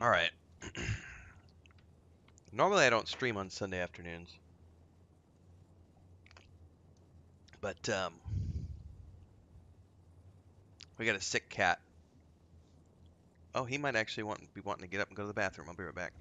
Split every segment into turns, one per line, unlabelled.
All right. Normally I don't stream on Sunday afternoons, but we got a sick cat. Oh, he might actually be wanting to get up and go to the bathroom. I'll be right back.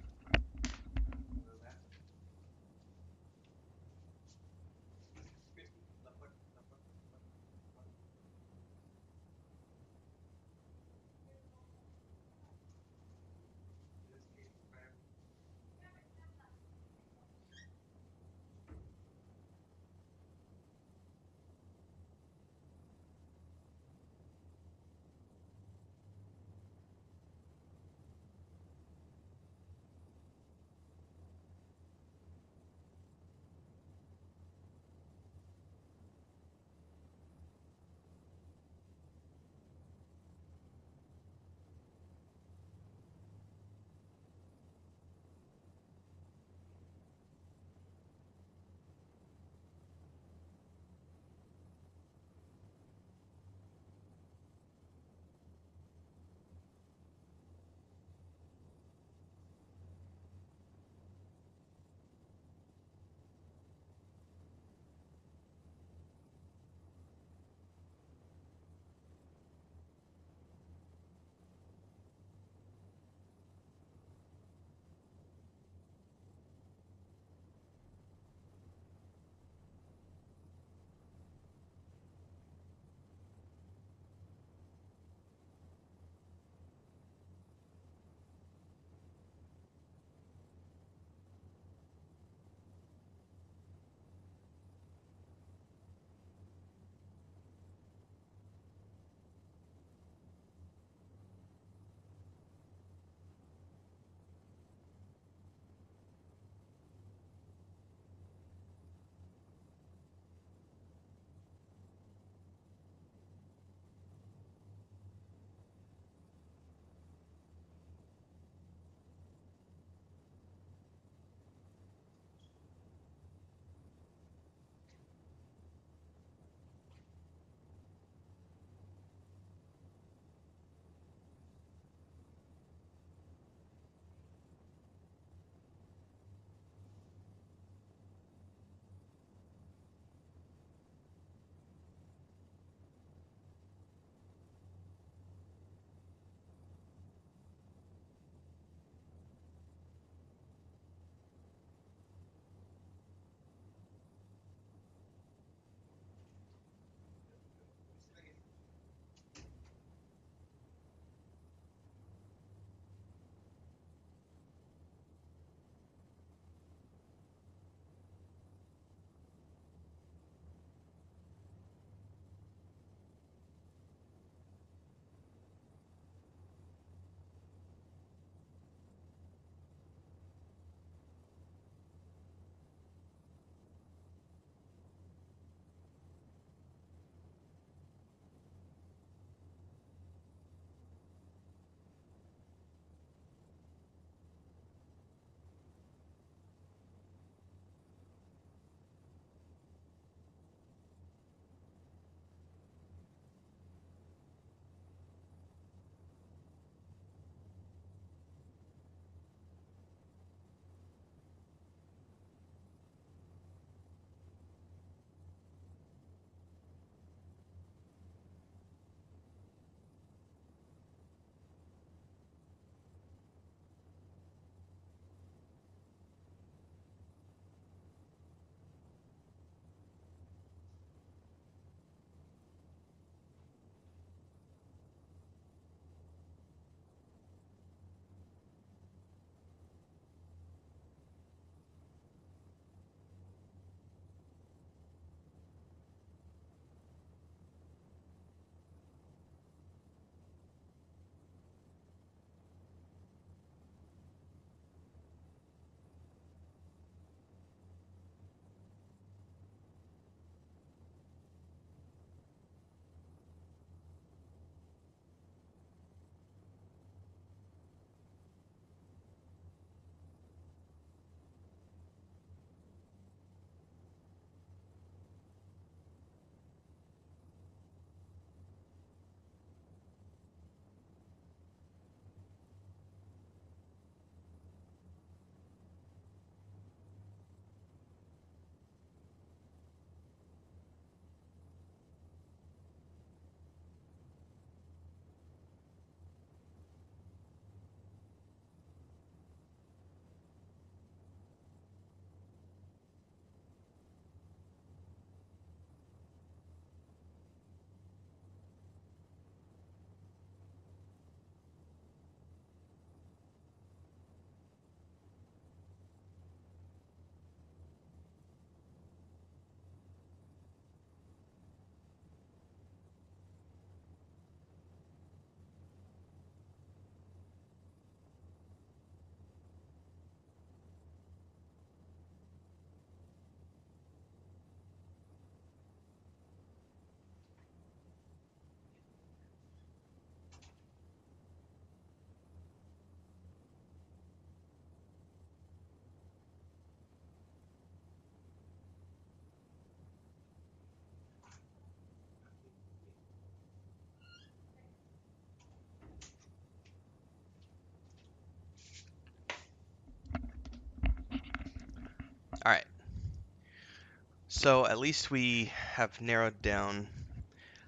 So at least we have narrowed down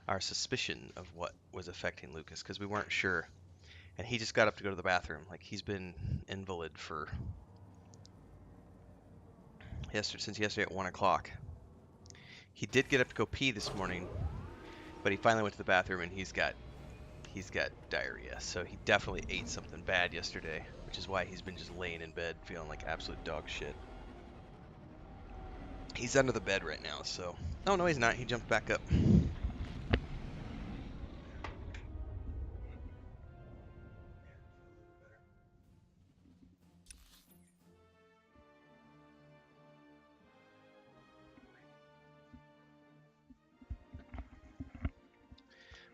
our suspicion of what was affecting Lucas, because we weren't sure. And he just got up to go to the bathroom. Like, he's been invalid for since yesterday at 1 o'clock. He did get up to go pee this morning, but he finally went to the bathroom and he's got diarrhea. So he definitely ate something bad yesterday, which is why he's been just laying in bed feeling like absolute dog shit. He's under the bed right now, so... Oh, no, he's not. He jumped back up.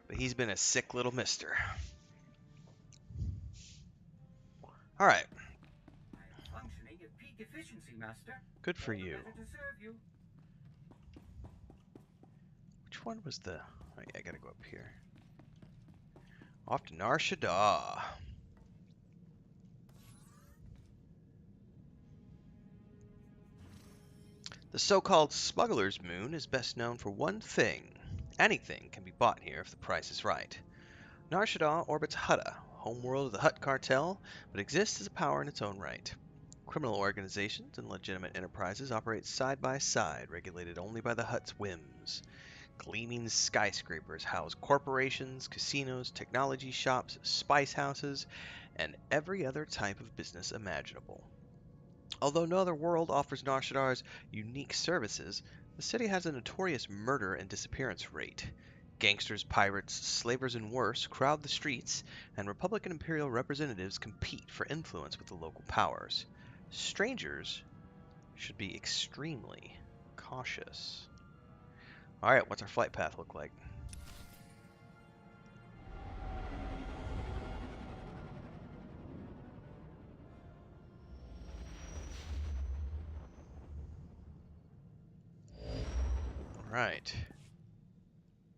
But he's been a sick little mister. All right.
Functioning at peak efficiency, Master.
Good for you.
To serve you.
Which one was the... Oh, yeah, I gotta go up here. Off to Nar Shaddaa. The so-called smuggler's moon is best known for one thing. Anything can be bought here if the price is right. Nar Shaddaa orbits Hutta, homeworld of the Hutt cartel, but exists as a power in its own right. Criminal organizations and legitimate enterprises operate side by side, regulated only by the Hutt's whims. Gleaming skyscrapers house corporations, casinos, technology shops, spice houses, and every other type of business imaginable. Although no other world offers Nar Shaddaa's unique services, the city has a notorious murder and disappearance rate. Gangsters, pirates, slavers, and worse crowd the streets, and Republic and Imperial representatives compete for influence with the local powers. Strangers should be extremely cautious. Alright, what's our flight path look like? Alright.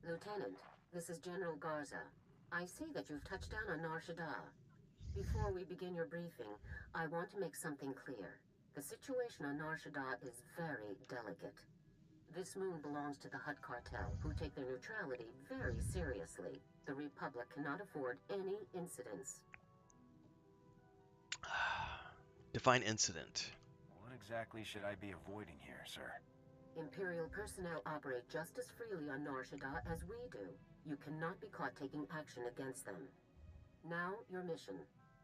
Lieutenant, this is General Garza. I see that you've touched down on Nar Shaddaa. Before we begin your briefing, I want to make something clear. The situation on Nar Shaddaa is very delicate. This moon belongs to the Hutt cartel, who take their neutrality very seriously. The Republic cannot afford any incidents.
Define incident.
What exactly should I be avoiding here, sir?
Imperial personnel operate just as freely on Nar Shaddaa as we do. You cannot be caught taking action against them. Now, your mission.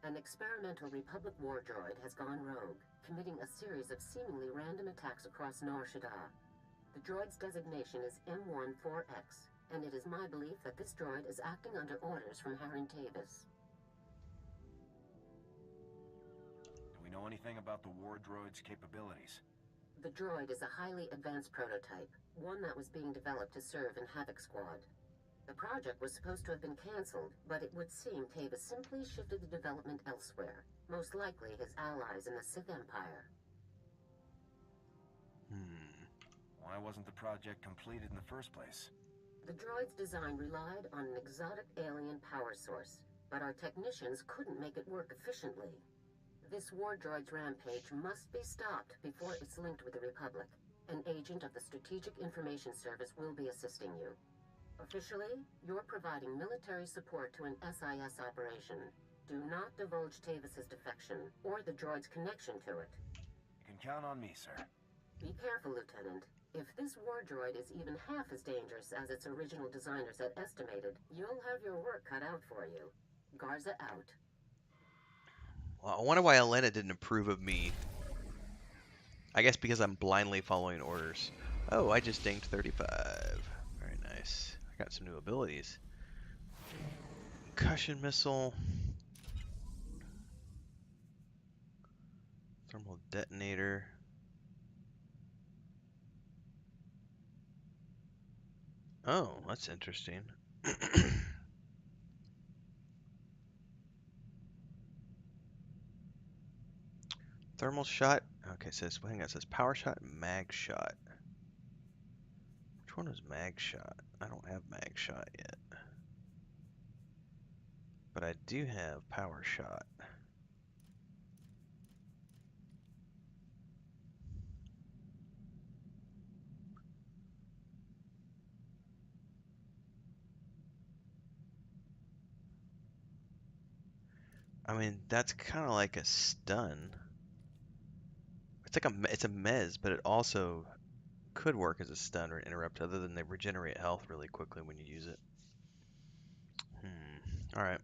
An experimental Republic war droid has gone rogue, committing a series of seemingly random attacks across Nar Shaddaa. The droid's designation is M14X, and it is my belief that this droid is acting under orders from Haran Tavis.
Do we know anything about the war droid's capabilities?
The droid is a highly advanced prototype, one that was being developed to serve in Havoc Squad. The project was supposed to have been cancelled, but it would seem Tavis simply shifted the development elsewhere, most likely his allies in the Sith Empire.
Why wasn't the project completed in the first place?
The droid's design relied on an exotic alien power source, but our technicians couldn't make it work efficiently. This war droid's rampage must be stopped before it's linked with the Republic. An agent of the Strategic Information Service will be assisting you. Officially, you're providing military support to an SIS operation. Do not divulge Tavis's defection, or the droid's connection to it.
You can count on me, sir.
Be careful, Lieutenant. If this war droid is even half as dangerous as its original designers had estimated, you'll have your work cut out for you. Garza out.
Well, I wonder why Elena didn't approve of me. I guess because I'm blindly following orders. Oh, I just dinged 35. Very nice. I got some new abilities. Concussion missile. Thermal detonator. Oh, that's interesting. Thermal shot. Okay, it says, hang on, it says power shot and mag shot. Which one is mag shot? I don't have mag shot yet. But I do have power shot. I mean, that's kind of like a stun. It's a mez, but it also could work as a stun or an interrupt, other than they regenerate health really quickly when you use it. All right.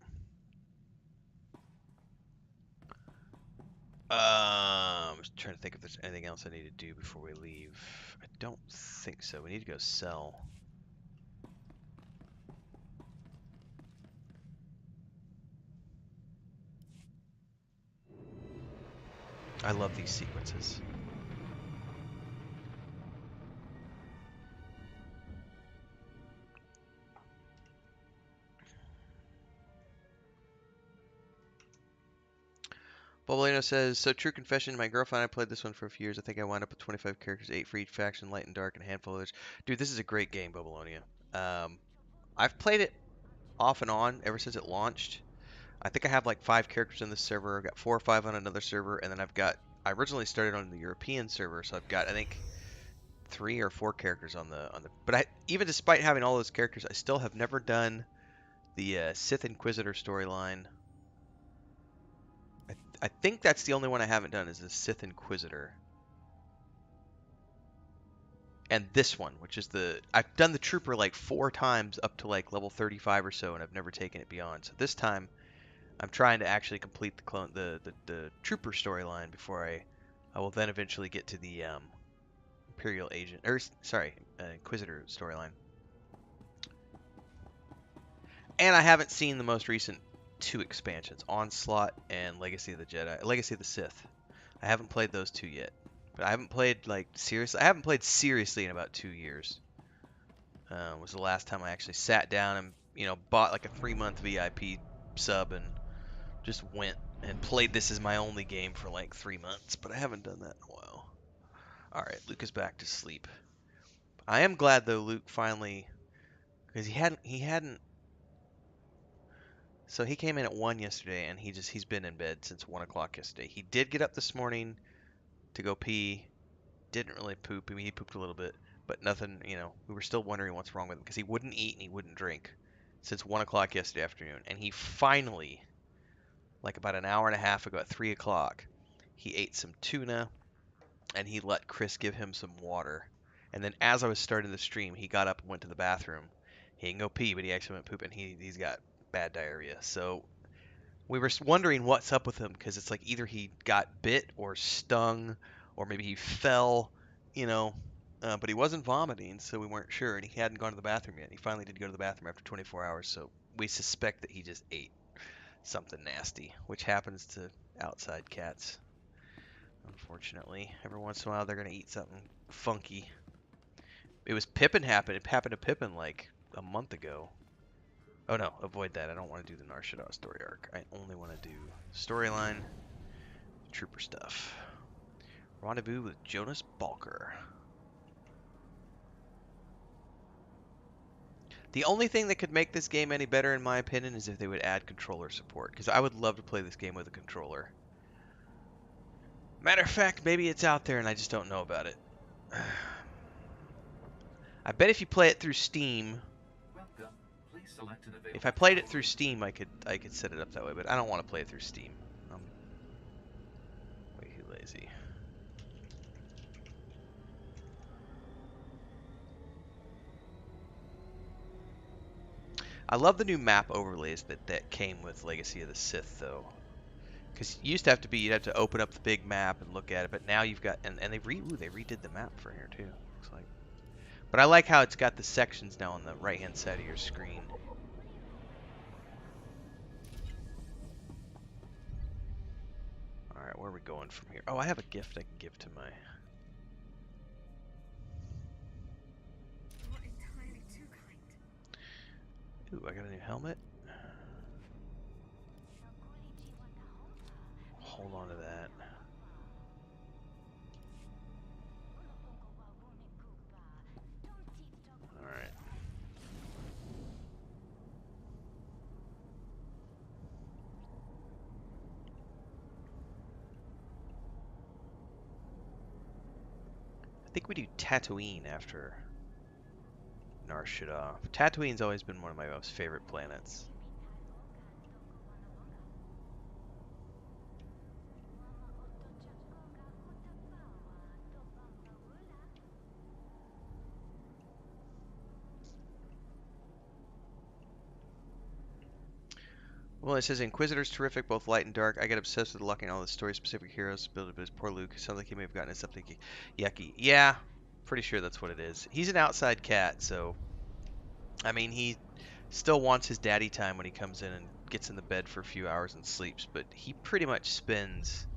I'm just trying to think if there's anything else I need to do before we leave. I don't think so. We need to go sell. I love these sequences. Bobolino says, so true confession, my girlfriend and I played this one for a few years. I think I wound up with 25 characters, 8 for each faction, light and dark, and a handful of others. Dude, this is a great game, Bobolonia. I've played it off and on ever since it launched. I think I have like 5 characters in this server. I've got 4 or 5 on another server, and then I originally started on the European server, so I've got, I think, 3 or 4 characters on the, but even despite having all those characters, I still have never done the Sith Inquisitor storyline. I think that's the only one I haven't done is the Sith Inquisitor. And this one, which is I've done the Trooper like 4 times up to like level 35 or so, and I've never taken it beyond. So this time, I'm trying to actually complete the Trooper storyline before I will then eventually get to the Imperial Agent, or sorry, Inquisitor storyline. And I haven't seen the most recent 2 expansions, Onslaught and Legacy of the Jedi, Legacy of the Sith. I haven't played those 2 yet. But I haven't played like seriously. I haven't played seriously in about 2 years. Was the last time I actually sat down and bought like a 3-month VIP sub and just went and played this as my only game for like 3 months. But I haven't done that in a while. All right, Luke is back to sleep. I am glad though, Luke finally, because he hadn't. So he came in at 1 yesterday, and he's been in bed since 1 o'clock yesterday. He did get up this morning to go pee. Didn't really poop. I mean, he pooped a little bit, but nothing, we were still wondering what's wrong with him because he wouldn't eat and he wouldn't drink since 1 o'clock yesterday afternoon. And he finally, like about an hour and a half ago at 3 o'clock, he ate some tuna and he let Chris give him some water. And then as I was starting the stream, he got up and went to the bathroom. He didn't go pee, but he actually went poop, and he's got bad diarrhea. So we were wondering what's up with him because it's like either he got bit or stung or maybe he fell, but he wasn't vomiting, so we weren't sure, and he hadn't gone to the bathroom yet. He finally did go to the bathroom after 24 hours, so we suspect that he just ate something nasty, which happens to outside cats, unfortunately. Every once in a while, they're going to eat something funky. It happened to Pippin like a month ago. Oh no, avoid that. I don't want to do the Nar Shaddaa story arc. I only want to do storyline, Trooper stuff. Rendezvous with Jonas Balker. The only thing that could make this game any better, in my opinion, is if they would add controller support, because I would love to play this game with a controller. Matter of fact, maybe it's out there and I just don't know about it. I bet if you play it through Steam, if I played it through Steam, I could set it up that way, but I don't want to play it through Steam. I'm way too lazy. I love the new map overlays that came with Legacy of the Sith, though. Because you'd have to open up the big map and look at it, but now you've got, and they redid the map for here too, looks like. But I like how it's got the sections now on the right-hand side of your screen. Alright, where are we going from here? Oh, I have a gift I can give to my... Ooh, I got a new helmet. Hold on to that. Alright. I think we do Tatooine after Nar Shaddaa. Tatooine's always been one of my most favorite planets. Well, it says Inquisitor's terrific, both light and dark. I get obsessed with locking all the story-specific heroes built up as poor Luke. Sounds like he may have gotten something yucky. Yeah, pretty sure that's what it is. He's an outside cat, so I mean, he still wants his daddy time when he comes in and gets in the bed for a few hours and sleeps, but he pretty much spends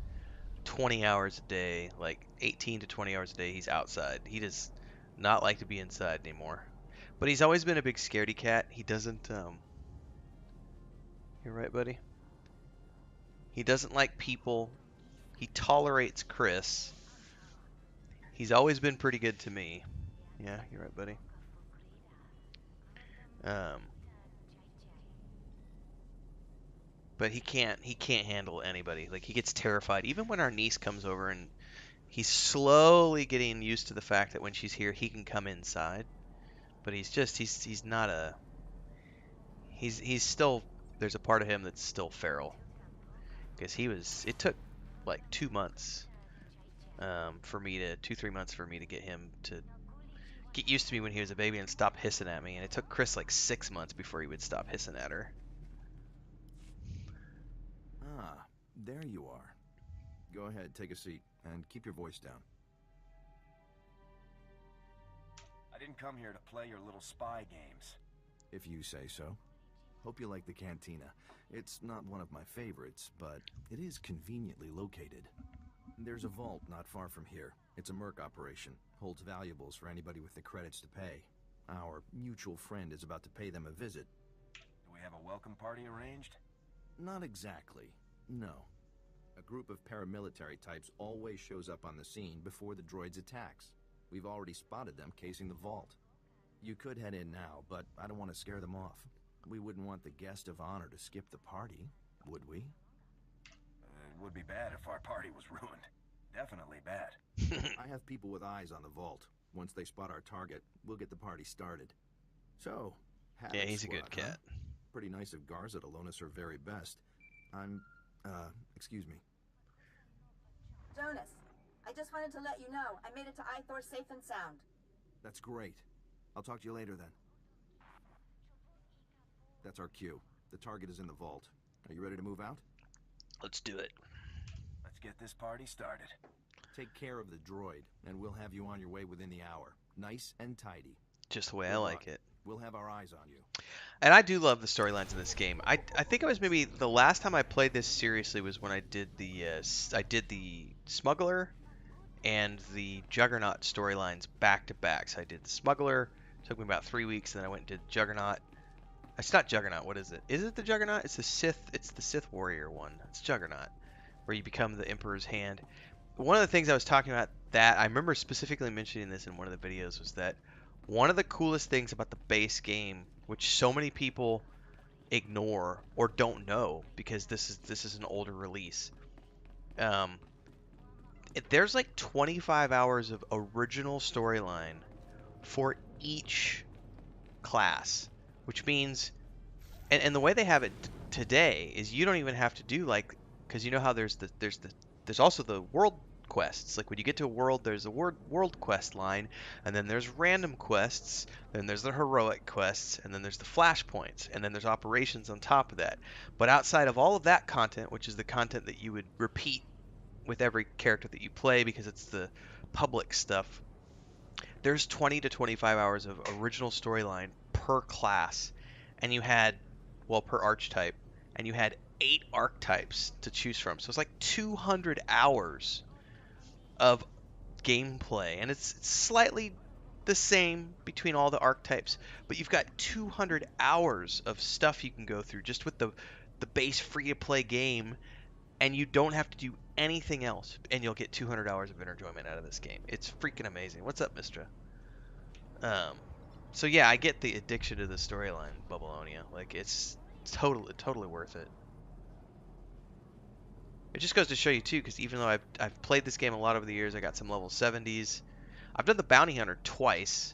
20 hours a day, like 18 to 20 hours a day, he's outside. He does not like to be inside anymore. But he's always been a big scaredy cat. He doesn't, You're right, buddy? He doesn't like people. He tolerates Chris. He's always been pretty good to me. Yeah, you're right, buddy. But he can't handle anybody. Like, he gets terrified. Even when our niece comes over, and he's slowly getting used to the fact that when she's here, he can come inside. But he's not a, he's still, there's a part of him that's still feral. Because it took like 2 months for me to, 2-3 months for me to get him to get used to me when he was a baby and stop hissing at me. And it took Chris like 6 months before he would stop hissing at her.
Ah, there you are. Go ahead, take a seat, and keep your voice down. I didn't come here to play your little spy games. If you say so. Hope you like the cantina. It's not one of my favorites, but it is conveniently located. There's a vault not far from here. It's a merc operation. Holds valuables for anybody with the credits to pay. Our mutual friend is about to pay them a visit. Do we have a welcome party arranged? Not exactly. No. A group of paramilitary types always shows up on the scene before the droid's attacks. We've already spotted them casing the vault. You could head in now, but I don't want to scare them off. We wouldn't want the guest of honor to skip the party, would we? It would be bad if our party was ruined. Definitely bad. I have people with eyes on the vault. Once they spot our target, we'll get the party started. So, Havoc
Yeah, he's
Squad,
a good cat.
Huh? Pretty nice of Garza to loan us her very best. Excuse me.
Jonas, I just wanted to let you know I made it to SWTOR safe and sound.
That's great. I'll talk to you later then. That's our cue. The target is in the vault. Are you ready to move out?
Let's do it.
Let's get this party started. Take care of the droid, and we'll have you on your way within the hour. Nice and tidy.
Just the way I like it.
We'll have our eyes on you.
And I do love the storylines in this game. I think it was maybe the last time I played this seriously was when I did the Smuggler and the Juggernaut storylines back to back. So I did the Smuggler, took me about 3 weeks, and then I went and did Juggernaut. It's not Juggernaut. What is it? Is it the Juggernaut? It's the Sith. It's the Sith Warrior one. It's Juggernaut, where you become the Emperor's hand. One of the things I was talking about that I remember specifically mentioning this in one of the videos was that one of the coolest things about the base game, which so many people ignore or don't know because this is an older release. There's like 25 hours of original storyline for each class, which means, and the way they have it today is you don't even have to do like, because you know how there's also the world quests. Like when you get to a world, there's a world quest line, and then there's random quests, then there's the heroic quests, and then there's the flashpoints, and then there's operations on top of that. But outside of all of that content, which is the content that you would repeat with every character that you play because it's the public stuff, there's 20 to 25 hours of original storyline per class, and you had, well, per archetype, and you had 8 archetypes to choose from. So it's like 200 hours of gameplay, and it's slightly the same between all the archetypes, but you've got 200 hours of stuff you can go through just with the base free-to-play game, and you don't have to do anything else, and you'll get 200 hours of enjoyment out of this game. It's freaking amazing. What's up, Mistra? So yeah, I get the addiction to the storyline, Bubbleonia. Like, it's totally worth it. It just goes to show you too, because even though I've played this game a lot over the years, I got some level 70s. I've done the Bounty Hunter twice,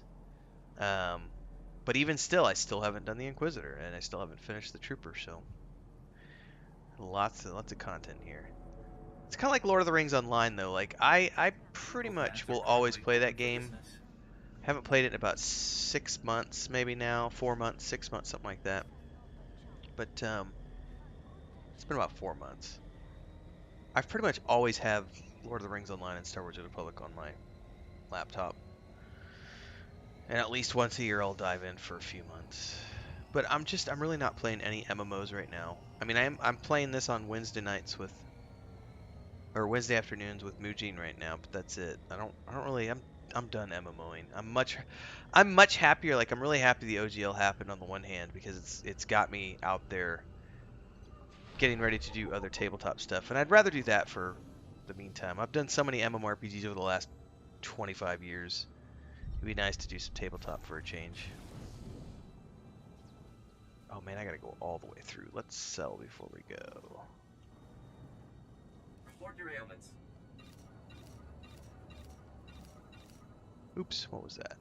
but even still, I still haven't done the Inquisitor, and I still haven't finished the Trooper. So lots of content here. It's kind of like Lord of the Rings Online, though. Like I pretty much will always play that game. Haven't played it in about 6 months, maybe now, 4 months, 6 months, something like that. But It's been about 4 months. I've pretty much always have Lord of the Rings Online and Star Wars: The Republic on my laptop. And at least once a year I'll dive in for a few months. But I'm really not playing any MMOs right now. I mean, I'm playing this on Wednesday nights with, or Wednesday afternoons with Mujin right now, but that's it. I don't really, I'm done MMOing. I'm much happier. Like, I'm really happy the OGL happened on the one hand, because it's got me out there getting ready to do other tabletop stuff, and I'd rather do that for the meantime. I've done so many MMORPGs over the last 25 years. It'd be nice to do some tabletop for a change. Oh man, I gotta go all the way through. Let's sell before we go.
Report your ailments.
Oops, what was that?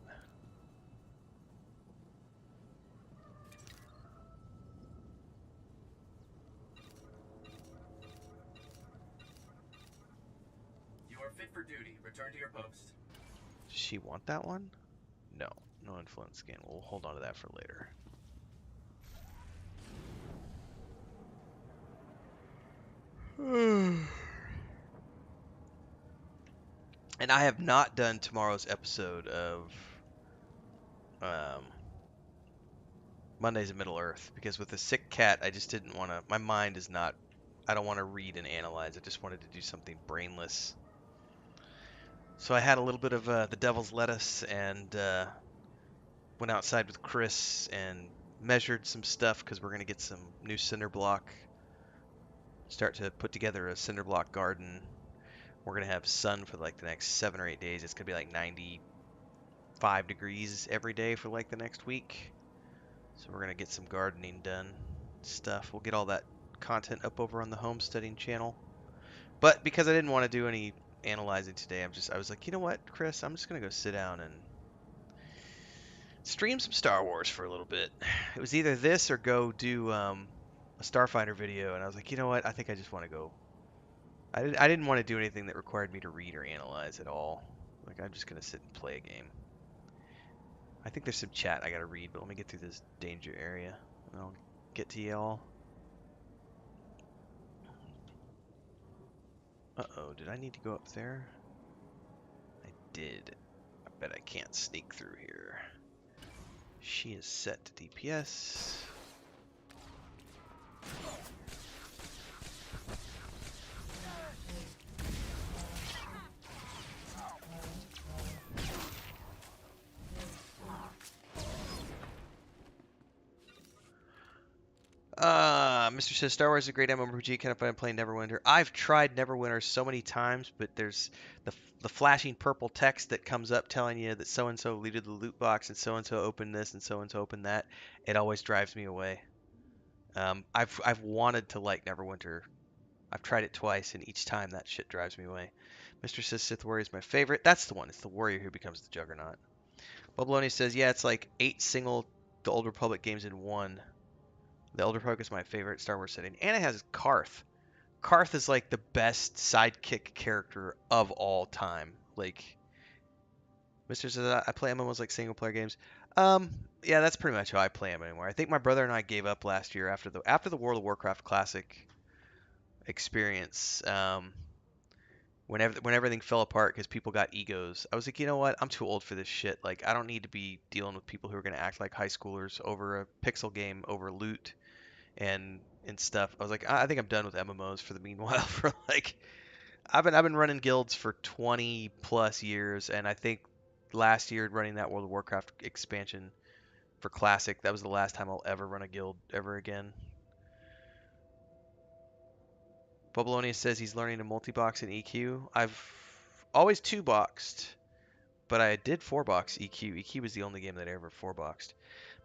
You are fit for duty. Return to your post.
Does she want that one? No, no influence scan. We'll hold on to that for later. And I have not done tomorrow's episode of Mondays in Middle Earth, because with a sick cat, I just didn't want to. My mind is not. I don't want to read and analyze. I just wanted to do something brainless. So I had a little bit of the devil's lettuce and went outside with Chris and measured some stuff, because we're going to get some new cinder block. Start to put together a cinder block garden. We're going to have sun for like the next 7 or 8 days. It's going to be like 95 degrees every day for like the next week. So we're going to get some gardening done stuff. We'll get all that content up over on the homesteading channel. But because I didn't want to do any analyzing today, I was like, you know what, Chris, I'm just going to go sit down and stream some Star Wars for a little bit. It was either this or go do a Starfighter video, and I was like, you know what, I think I just want to go. I didn't want to do anything that required me to read or analyze at all. Like, I'm just going to sit and play a game. I think there's some chat I got to read, but let me get through this danger area, and I'll get to y'all. Uh-oh, did I need to go up there? I did. I bet I can't sneak through here. She is set to DPS. Mr. says Star Wars is a great MMORPG. Kind of fun playing Neverwinter. I've tried Neverwinter so many times, but there's the flashing purple text that comes up telling you that so and so looted the loot box and so opened this and so opened that. It always drives me away. I've wanted to like Neverwinter. I've tried it twice, and each time that shit drives me away. Mr. says Sith Warrior is my favorite. That's the one. It's the warrior who becomes the Juggernaut. Bubbaloni says, yeah, it's like 8 single The Old Republic games in one. The Old Republic is my favorite Star Wars setting. And it has Karth. Karth is like the best sidekick character of all time. Like, Mr. says, I play MMOs like single player games. Yeah, that's pretty much how I play them anymore. I think my brother and I gave up last year after the World of Warcraft Classic experience. When everything fell apart because people got egos, I was like, you know what? I'm too old for this shit. Like, I don't need to be dealing with people who are going to act like high schoolers over a pixel game, over loot and stuff. I was like, I think I'm done with MMOs for the meanwhile. For like, I've been running guilds for 20 plus years, and I think last year running that World of Warcraft expansion for Classic, that was the last time I'll ever run a guild ever again. Bubalonia says he's learning to multi-box in EQ. I've always 2-boxed, but I did 4-box EQ. EQ was the only game that I ever 4-boxed.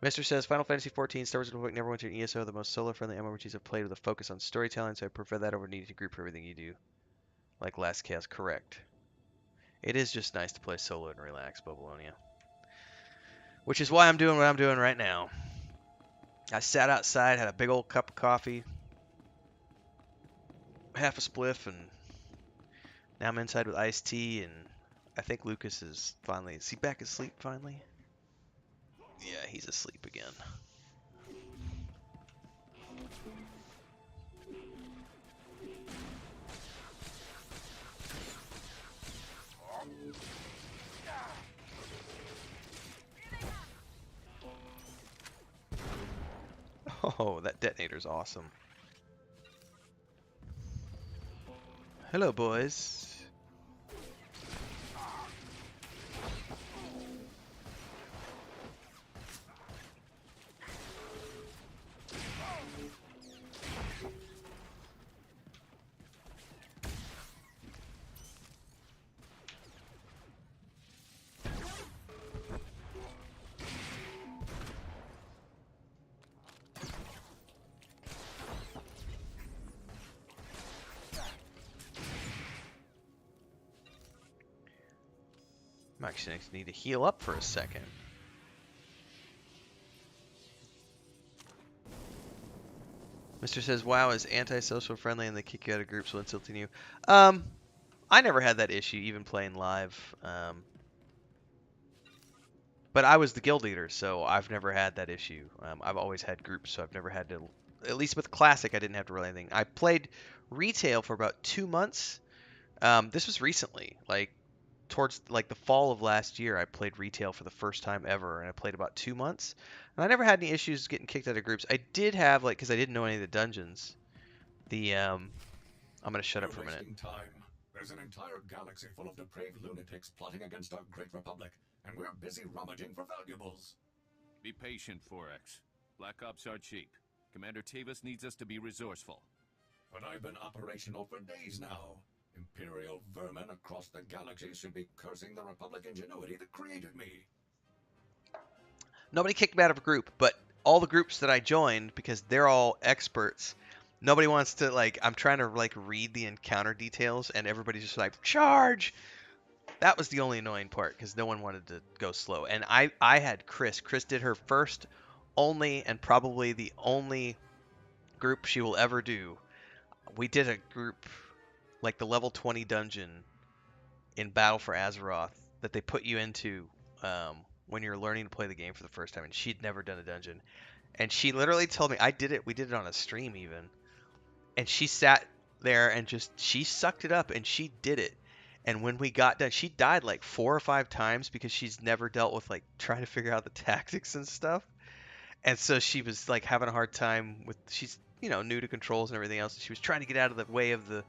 Mr. says Final Fantasy XIV, Star Wars Republic, Neverwinter, and ESO are the most solo-friendly MMORPGs I've played with a focus on storytelling, so I prefer that over needing to group for everything you do. Like Last Chaos, correct. It is just nice to play solo and relax, Bubalonia. Which is why I'm doing what I'm doing right now. I sat outside, had a big old cup of coffee, half a spliff, and now I'm inside with iced tea, and I think Lucas is he back asleep finally? Yeah, he's asleep again. Oh, that detonator's awesome. Hello, boys. I'm actually going to need to heal up for a second. Mr. says, WoW is anti-social friendly and they kick you out of groups when insulting you. I never had that issue, even playing live. But I was the guild leader, so I've never had that issue. I've always had groups, so I've never had to... At least with Classic, I didn't have to roll anything. I played retail for about 2 months. This was recently, like towards like the fall of last year. I played retail for the first time ever, and I played about 2 months. And I never had any issues getting kicked out of groups. I did have, like, because I didn't know any of the dungeons. I'm gonna shut up for a minute.
Time. There's an entire galaxy full of depraved lunatics plotting against our great republic, and we're busy rummaging for valuables.
Be patient, Forex. Black Ops are cheap. Commander Tavis needs us to be resourceful.
But I've been operational for days now. Imperial vermin across the galaxy should be cursing the Republic ingenuity that created me.
Nobody kicked me out of a group, but all the groups that I joined, because they're all experts, nobody wants to, like, I'm trying to, like, read the encounter details, and everybody's just like, charge! That was the only annoying part, because no one wanted to go slow. And I had Chris. Chris did her first, only, and probably the only group she will ever do. We did a group, like the level 20 dungeon in Battle for Azeroth, that they put you into when you're learning to play the game for the first time, and she'd never done a dungeon. And she literally told me, I did it, we did it on a stream even, and she sat there and she sucked it up and she did it. And when we got done, she died like 4 or 5 times because she's never dealt with, like, trying to figure out the tactics and stuff. And so she was, like, having a hard time with, she's, you know, new to controls and everything else. She was trying to get out of the way of the,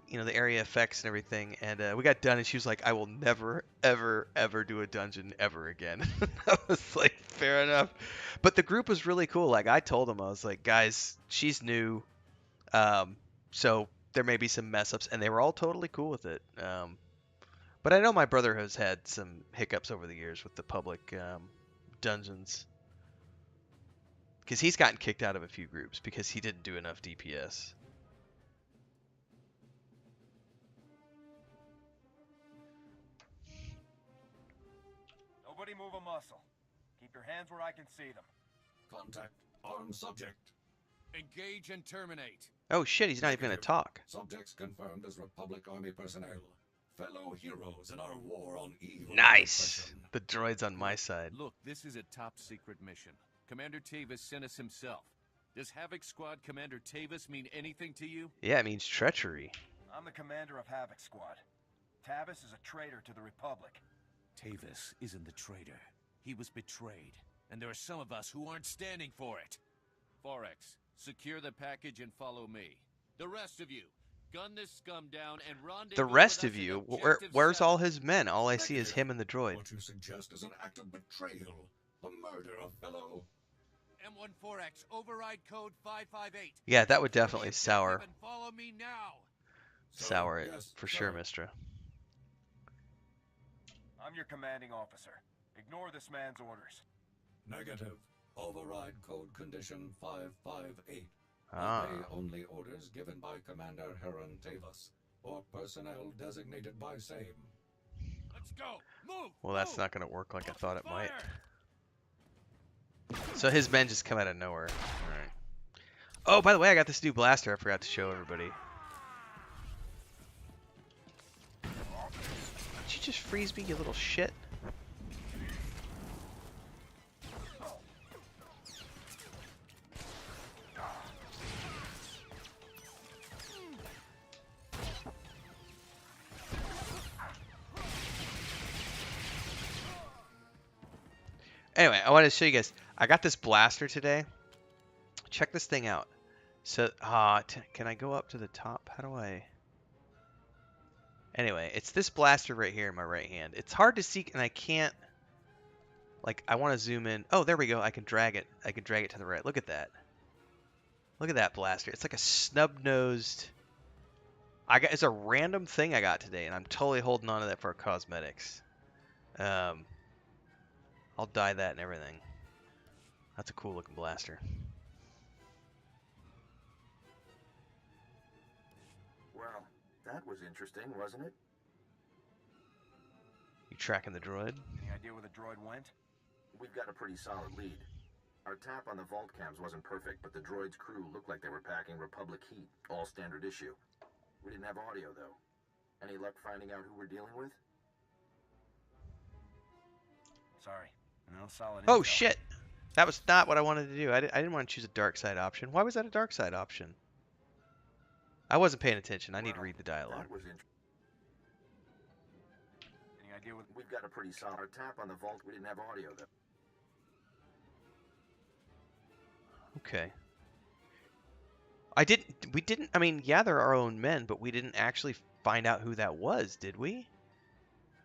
you know, the area effects and everything. And we got done and she was like, I will never, ever, ever do a dungeon ever again. I was like, fair enough. But the group was really cool. Like, I told them, I was like, guys, she's new. So there may be some mess ups, and they were all totally cool with it. But I know my brother has had some hiccups over the years with the public dungeons, because he's gotten kicked out of a few groups because he didn't do enough DPS.
Nobody move a muscle. Keep your hands where I can see them.
Contact armed subject.
Engage and terminate.
Oh shit, he's not even gonna talk.
Subjects confirmed as Republic Army personnel. Fellow heroes in our war on evil.
Nice. The droid's on my side.
Look, this is a top secret mission. Commander Tavis sent us himself. Does Havoc Squad Commander Tavis mean anything to you?
Yeah, it means treachery.
I'm the commander of Havoc Squad. Tavis is a traitor to the Republic.
Tavis isn't the traitor. He was betrayed. And there are some of us who aren't standing for it. Forex, secure the package and follow me. The rest of you, gun this scum down and rendezvous.
The rest
with
of
us
you?
at Objective
Where's
7.
all his men? All I see is him and the droid.
What you suggest is an act of betrayal. The murder of fellow...
M14X, override code 558.
Yeah, that would definitely sour
And follow me now.
sour it
yes,
for
sir.
sure, Mistra.
I'm your commanding officer. Ignore this man's orders.
Negative. Override code condition 558.
Ah.
Obey only orders given by Commander Heron Tavis or personnel designated by same.
Let's go. Move.
Well, that's
move.
not gonna work like I thought it might.
Fire.
So his men just come out of nowhere. Alright. Oh, by the way, I got this new blaster I forgot to show everybody. Did you just freeze me, you little shit? Anyway, I wanted to show you guys. I got this blaster today. check this thing out. So, can I go up to the top? How do I? Anyway, it's this blaster right here in my right hand. It's hard to see, and I can't. Like, I want to zoom in. Oh, there we go. I can drag it. I can drag it to the right. Look at that. Look at that blaster. It's like a snub-nosed. It's a random thing I got today, and I'm totally holding on to that for cosmetics. I'll dye that and everything. That's a cool looking blaster.
Well, that was interesting, wasn't it?
You tracking the droid?
Any idea where the droid went?
We've got a pretty solid lead. Our tap on the vault cams wasn't perfect, but the droid's crew looked like they were packing Republic heat, all standard issue. We didn't have audio, though. Any luck finding out who we're dealing with?
Sorry, no solid
Oh
intel.
shit! That was not what I wanted to do. I didn't want to choose a dark side option. Why was that a dark side option? I wasn't paying attention. I need to read the dialogue.
That was
Any idea what...
We've got a pretty solid... Our tap on the vault, we didn't have audio, though.
Okay. We didn't, I mean, yeah, they're our own men, but we didn't actually find out who that was, did we?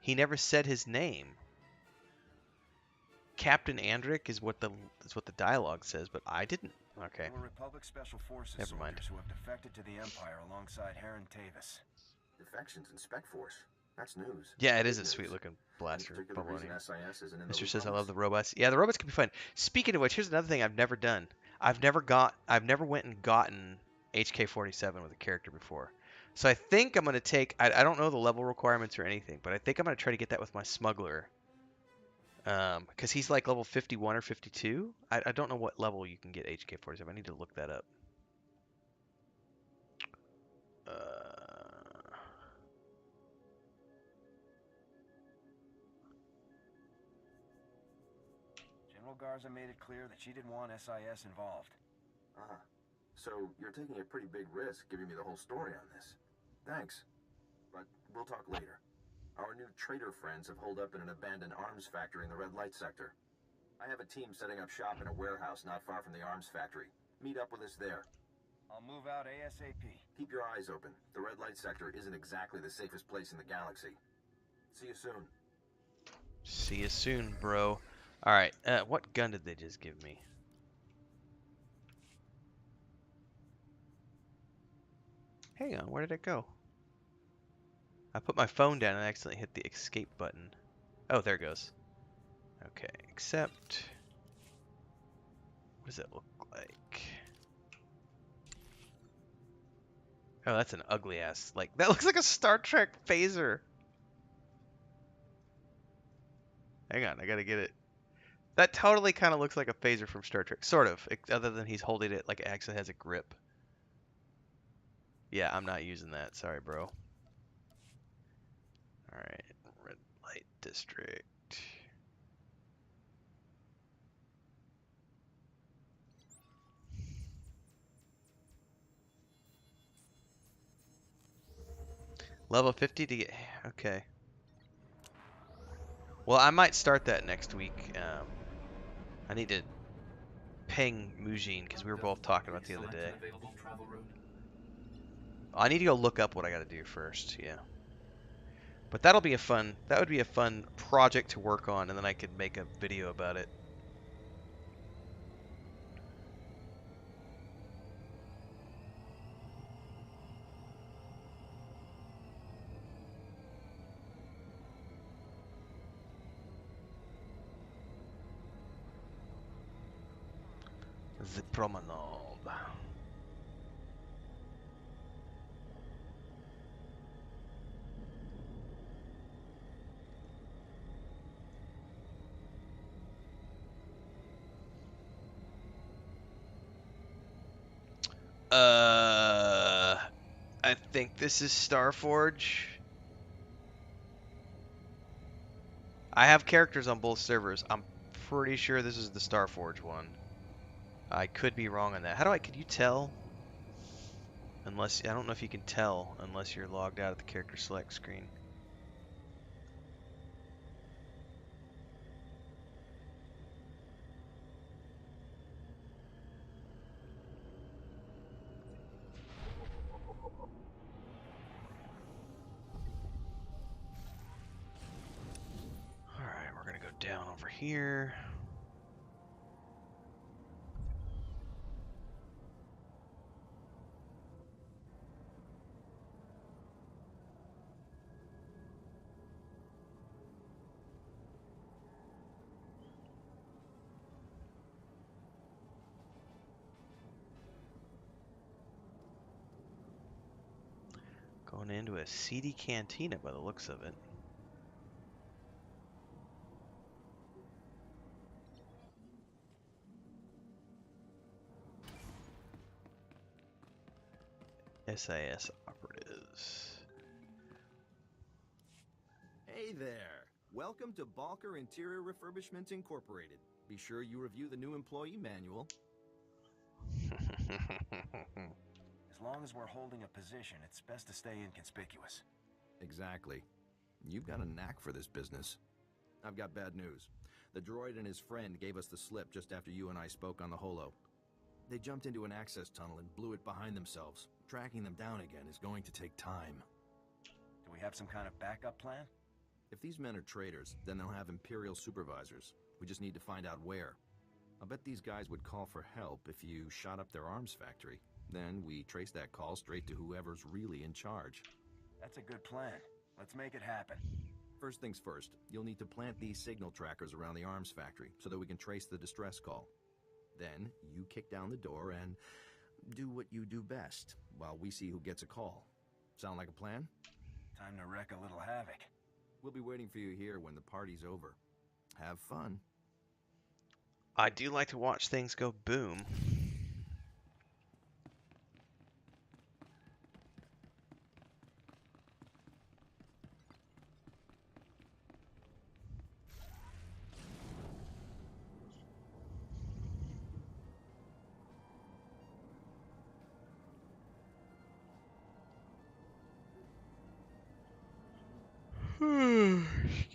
He never said his name. Captain Andric is what the dialogue says, but I didn't. Okay.
We're Republic Special Forces
Never mind.
soldiers who have defected to the Empire alongside Heron Tavis.
Defections in Spec Force. That's news.
Yeah, it is
Good
a
news.
sweet looking blaster.
Any particular
Baloney.
reason SIS isn't in the
Mr.
loop
says I
on
love
this?
the robots. Yeah, the robots can be fun. Speaking of which, here's another thing I've never done. I've never went and gotten HK-47 with a character before. So I think I'm gonna take. I don't know the level requirements or anything, but I think I'm gonna try to get that with my smuggler. Because he's like level 51 or 52. I don't know what level you can get HK-47. I need to look that up.
General Garza made it clear that she didn't want SIS involved.
Ah, so you're taking a pretty big risk giving me the whole story on this. Thanks, but we'll talk later. Our new traitor friends have holed up in an abandoned arms factory in the red light sector. I have a team setting up shop in a warehouse not far from the arms factory. Meet up with us there.
I'll move out ASAP.
Keep your eyes open. The red light sector isn't exactly the safest place in the galaxy. See you soon.
See you soon, bro. Alright, what gun did they just give me? Hang on, where did it go? I put my phone down and I accidentally hit the escape button. Oh, there it goes. Okay, accept. What does it look like? Oh, that's an ugly ass. Like, that looks like a Star Trek phaser. Hang on, I gotta get it. That totally kind of looks like a phaser from Star Trek. Sort of. Other than he's holding it like it actually has a grip. Yeah, I'm not using that. Sorry, bro. Alright, red light district. Level 50 to get... Okay. Well, I might start that next week. I need to ping Mujin, because we were both talking about it the other day. I need to go look up what I got to do first, yeah. But that would be a fun project to work on, and then I could make a video about it. The promenade. I think this is Starforge. I have characters on both servers. I'm pretty sure this is the Starforge one. I could be wrong on that. Could you tell? Unless, I don't know if you can tell unless you're logged out of the character select screen. here. Going into a seedy cantina by the looks of it. SIS operatives.
Hey there! Welcome to Balker Interior Refurbishment Incorporated. Be sure you review the new employee manual.
As long as we're holding a position, it's best to stay inconspicuous.
Exactly. You've got a knack for this business. I've got bad news. The droid and his friend gave us the slip just after you and I spoke on the holo. They jumped into an access tunnel and blew it behind themselves. Tracking them down again is going to take time.
Do we have some kind of backup plan?
If these men are traitors, then they'll have Imperial supervisors. We just need to find out where. I'll bet these guys would call for help if you shot up their arms factory. Then we trace that call straight to whoever's really in charge.
That's a good plan. Let's make it happen.
First things first, you'll need to plant these signal trackers around the arms factory so that we can trace the distress call. Then you kick down the door and do what you do best while we see who gets a call. Sound like a plan?
Time to wreak a little havoc.
We'll be waiting for you here when the party's over. Have fun.
I do like to watch things go boom.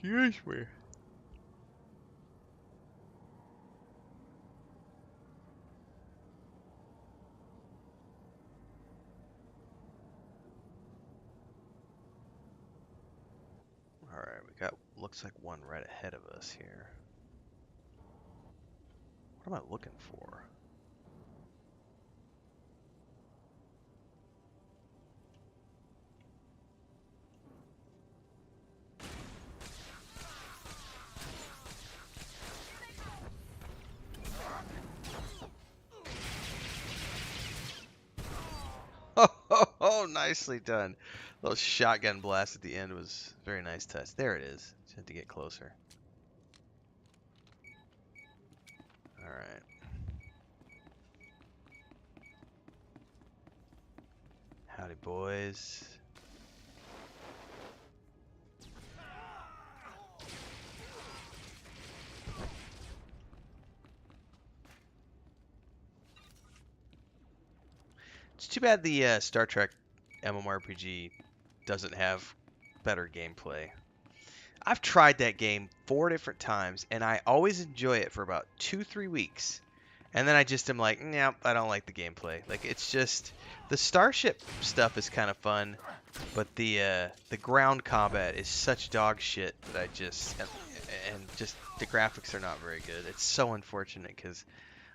Excuse me. Alright, we got, looks like one right ahead of us here. What am I looking for? Oh, nicely done. Little shotgun blast at the end was a very nice touch. There it is. Just had to get closer. Alright. Howdy, boys. It's too bad the Star Trek MMORPG doesn't have better gameplay. I've tried that game 4 different times, and I always enjoy it for about 2-3 weeks. And then I just am like, nope, I don't like the gameplay. Like, it's just, the starship stuff is kind of fun, but the ground combat is such dog shit that I just, and just the graphics are not very good. It's so unfortunate because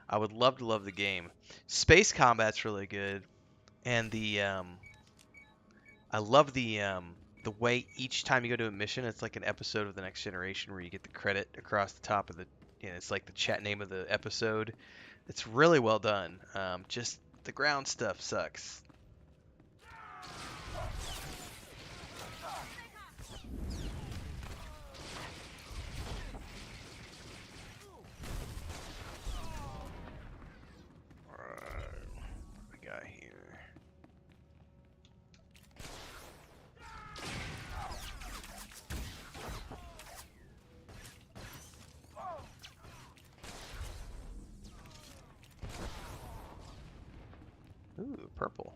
I would love to love the game. Space combat's really good, and I love the way each time you go to a mission, it's like an episode of The Next Generation where you get the credit across the top of the, you know, it's like the chat name of the episode. It's really well done. Just the ground stuff sucks. Alright, what we got here? Ooh, purple.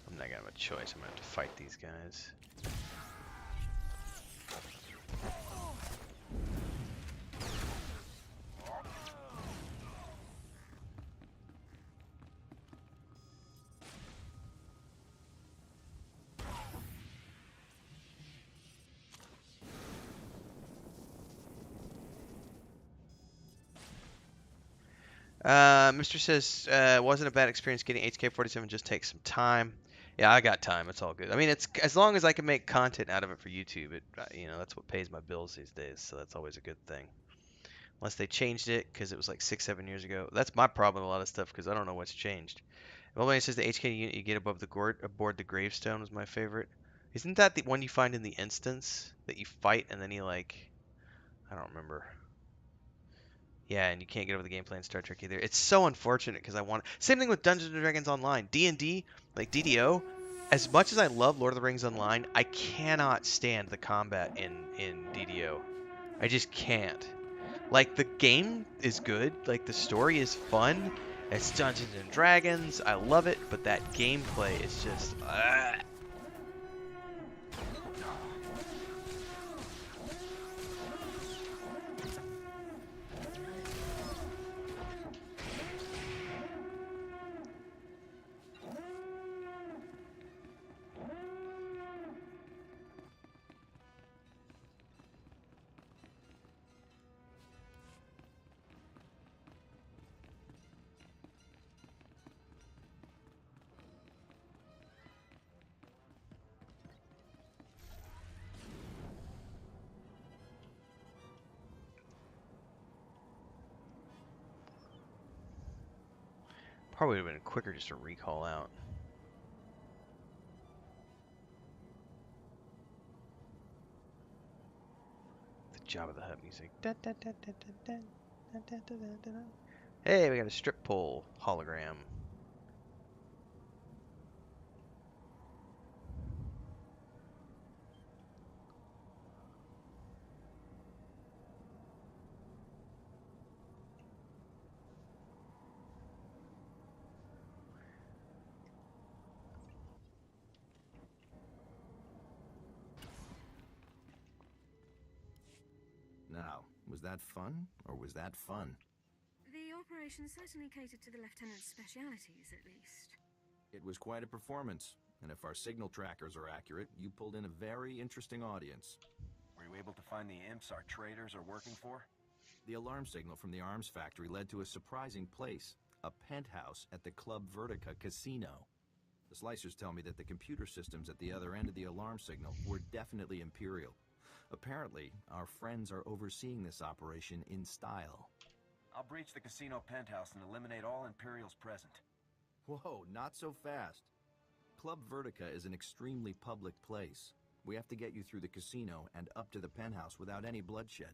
I'm not gonna have choice. I'm gonna have to fight these guys. Mr. says, wasn't a bad experience getting HK-47, just takes some time. Yeah, I got time. It's all good. I mean, it's as long as I can make content out of it for YouTube, that's what pays my bills these days, so that's always a good thing. Unless they changed it, because it was like 6, 7 years ago. That's my problem with a lot of stuff, because I don't know what's changed. Well, when it says the HK unit you get above the aboard the gravestone was my favorite. Isn't that the one you find in the instance that you fight, and then I don't remember. Yeah, and you can't get over the gameplay in Star Trek either. It's so unfortunate because I want. Same thing with Dungeons and Dragons Online, D&D, like DDO. As much as I love Lord of the Rings Online, I cannot stand the combat in DDO. I just can't. Like the game is good, like the story is fun. It's Dungeons and Dragons. I love it, but that gameplay is just. Probably would have been quicker just to recall out. The Jabba the Hutt music. Hey, we got a strip pole hologram.
Now, was that fun, or was that fun?
The operation certainly catered to the lieutenant's specialities, at least.
It was quite a performance, and if our signal trackers are accurate, you pulled in a very interesting audience.
Were you able to find the imps our traders are working for?
The alarm signal from the arms factory led to a surprising place, a penthouse at the Club Vertica casino. The slicers tell me that the computer systems at the other end of the alarm signal were definitely Imperial. Apparently, our friends are overseeing this operation in style.
I'll breach the casino penthouse and eliminate all Imperials present.
Whoa, not so fast. Club Vertica is an extremely public place. We have to get you through the casino and up to the penthouse without any bloodshed.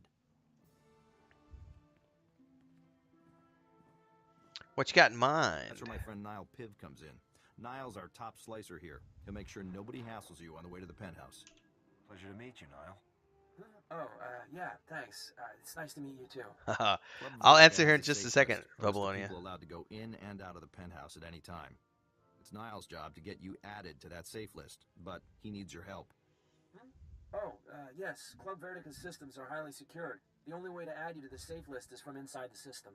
What you got in mind?
That's where my friend Niall Piv comes in. Niall's our top slicer here. He'll make sure nobody hassles you on the way to the penthouse.
Pleasure to meet you, Niall.
Yeah, thanks. It's nice to meet you too.
I'll answer here in just a second, Babylonia.
People allowed to go in and out of the penthouse at any time. It's Niall's job to get you added to that safe list, but he needs your help.
Yes. Club Vertica's systems are highly secured. The only way to add you to the safe list is from inside the system.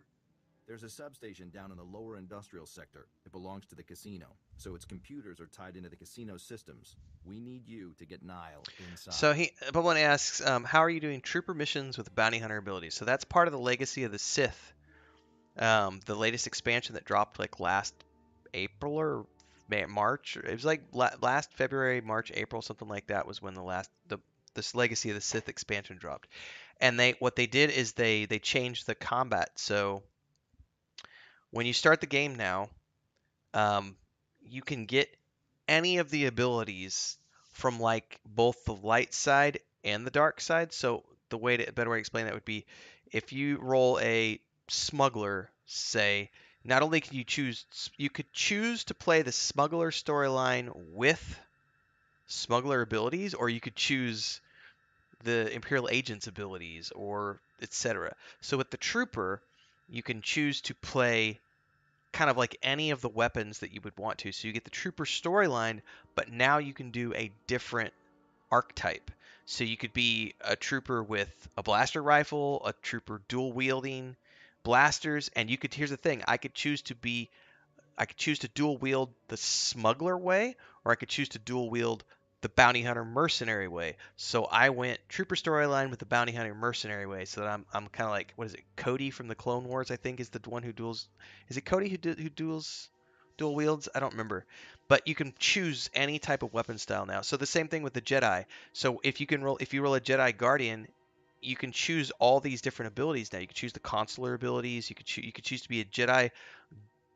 There's a substation down in the lower industrial sector. It belongs to the casino, so its computers are tied into the casino systems. We need you to get Niall inside.
So Babylonia asks, how are you doing trooper missions with bounty hunter abilities? So that's part of the legacy of the Sith. The latest expansion that dropped like last April or March. It was like last February, March, April, something like that was when this legacy of the Sith expansion dropped. And what they did is they changed the combat. So when you start the game now, you can get any of the abilities from like both the light side and the dark side. So a better way to explain that would be if you roll a smuggler, say, not only can you could choose to play the smuggler storyline with smuggler abilities, or you could choose the Imperial agent's abilities, or etc. So with the trooper, you can choose to play kind of like any of the weapons that you would want to. So you get the Trooper storyline, but now you can do a different archetype. So you could be a Trooper with a blaster rifle, a Trooper dual wielding blasters, and you could, here's the thing, I could choose to dual wield the smuggler way, or I could choose to dual wield the bounty hunter mercenary way. So I went Trooper storyline with the bounty hunter mercenary way, so that I'm kind of like, what is it, Cody from the Clone Wars? I think is the one who duels. Is it Cody who dual wields? I don't remember. But you can choose any type of weapon style now. So the same thing with the Jedi. So if you roll a Jedi Guardian, you can choose all these different abilities now. You can choose the consular abilities. You could choose to be a Jedi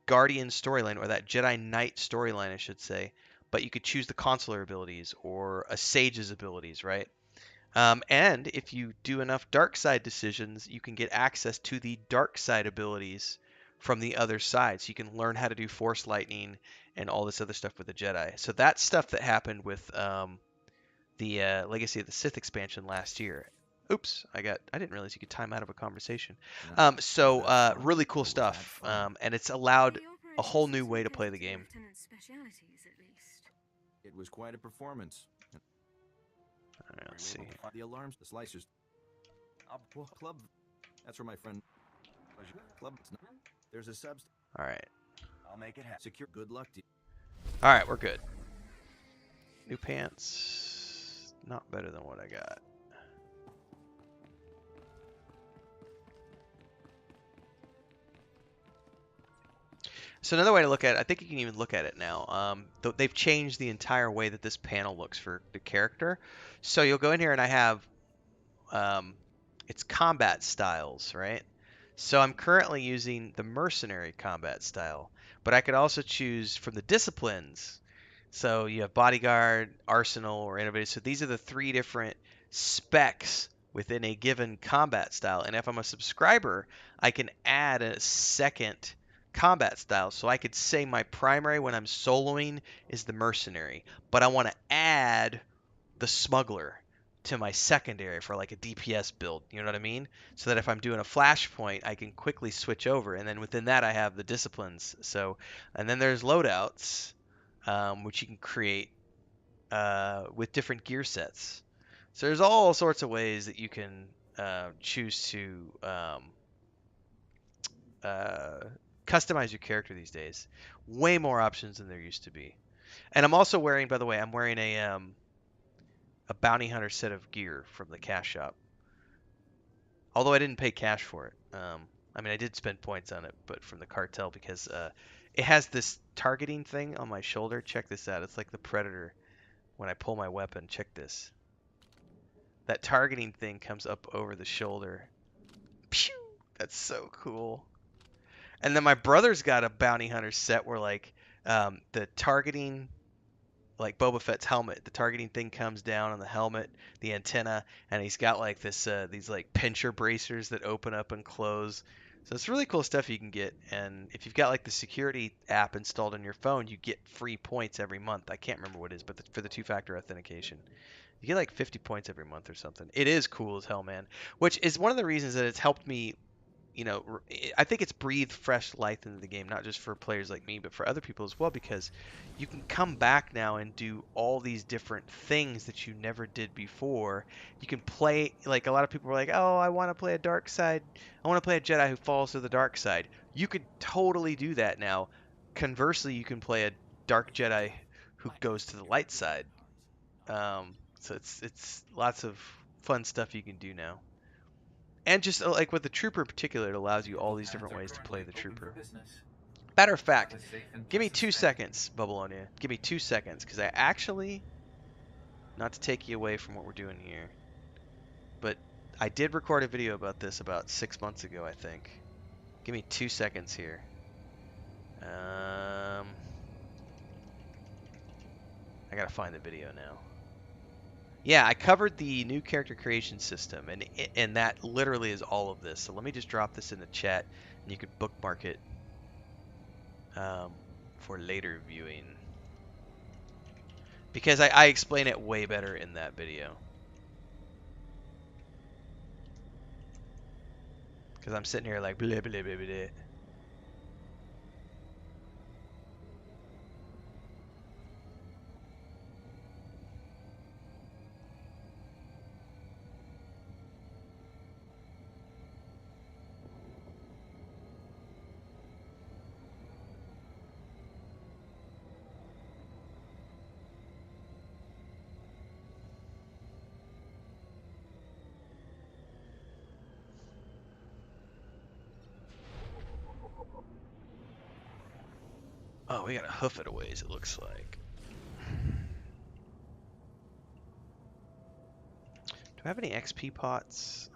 Guardian storyline, or that Jedi Knight storyline, I should say. But you could choose the consular abilities or a Sage's abilities, right? And if you do enough dark side decisions, you can get access to the dark side abilities from the other side. So you can learn how to do Force Lightning and all this other stuff with the Jedi. So that's stuff that happened with the Legacy of the Sith expansion last year. Oops, I didn't realize you could time out of a conversation. Really cool stuff, and it's allowed a whole new way to play the game.
It was quite a performance.
All right, let's see.
The alarms, the slicers. Club. That's where my friend. Club. There's a subs.
All right.
I'll make it happen.
Secure. Good luck to you.
All right, we're good. New pants. Not better than what I got. So another way to look at it, I think you can even look at it now. They've changed the entire way that this panel looks for the character. So you'll go in here and I have it's combat styles, right? So I'm currently using the mercenary combat style, but I could also choose from the disciplines. So you have bodyguard, arsenal, or innovative. So these are the 3 different specs within a given combat style. And if I'm a subscriber, I can add a second combat style. So I could say my primary when I'm soloing is the mercenary, but I want to add the smuggler to my secondary for like a DPS build, you know what I mean? So that if I'm doing a flashpoint, I can quickly switch over, and then within that I have the disciplines. So, and then there's loadouts, which you can create with different gear sets. So there's all sorts of ways that you can choose to customize your character these days. Way more options than there used to be. And I'm also wearing, by the way, I'm wearing a bounty hunter set of gear from the cash shop. Although I didn't pay cash for it. I mean, I did spend points on it, but from the cartel, because it has this targeting thing on my shoulder. Check this out. It's like the Predator. When I pull my weapon, check this. That targeting thing comes up over the shoulder. Pew! That's so cool. And then my brother's got a bounty hunter set where like the targeting, like Boba Fett's helmet, the targeting thing comes down on the helmet, the antenna, and he's got like this these like pincher bracers that open up and close. So it's really cool stuff you can get. And if you've got like the security app installed on your phone, you get free points every month. I can't remember what it is, but for the 2-factor authentication, you get like 50 points every month or something. It is cool as hell, man. Which is one of the reasons that it's helped me. You know, I think it's breathed fresh life into the game, not just for players like me, but for other people as well, because you can come back now and do all these different things that you never did before. You can play, like a lot of people were like, oh, I want to play a dark side. I want to play a Jedi who falls to the dark side. You could totally do that now. Conversely, you can play a dark Jedi who goes to the light side. So it's lots of fun stuff you can do now. And just like with the Trooper in particular, it allows you all these different ways to play the Trooper. Matter of fact, give me 2 seconds, Bubbleonia. Give me 2 seconds, because I actually, not to take you away from what we're doing here, but I did record a video about this about 6 months ago, I think. Give me 2 seconds here. I gotta find the video now. Yeah, I covered the new character creation system, and that literally is all of this. So let me just drop this in the chat, and you could bookmark it for later viewing. Because I explain it way better in that video. Because I'm sitting here like blah, blah, blah, blah. Oh, we gotta hoof it a ways, it looks like. Do I have any XP pots?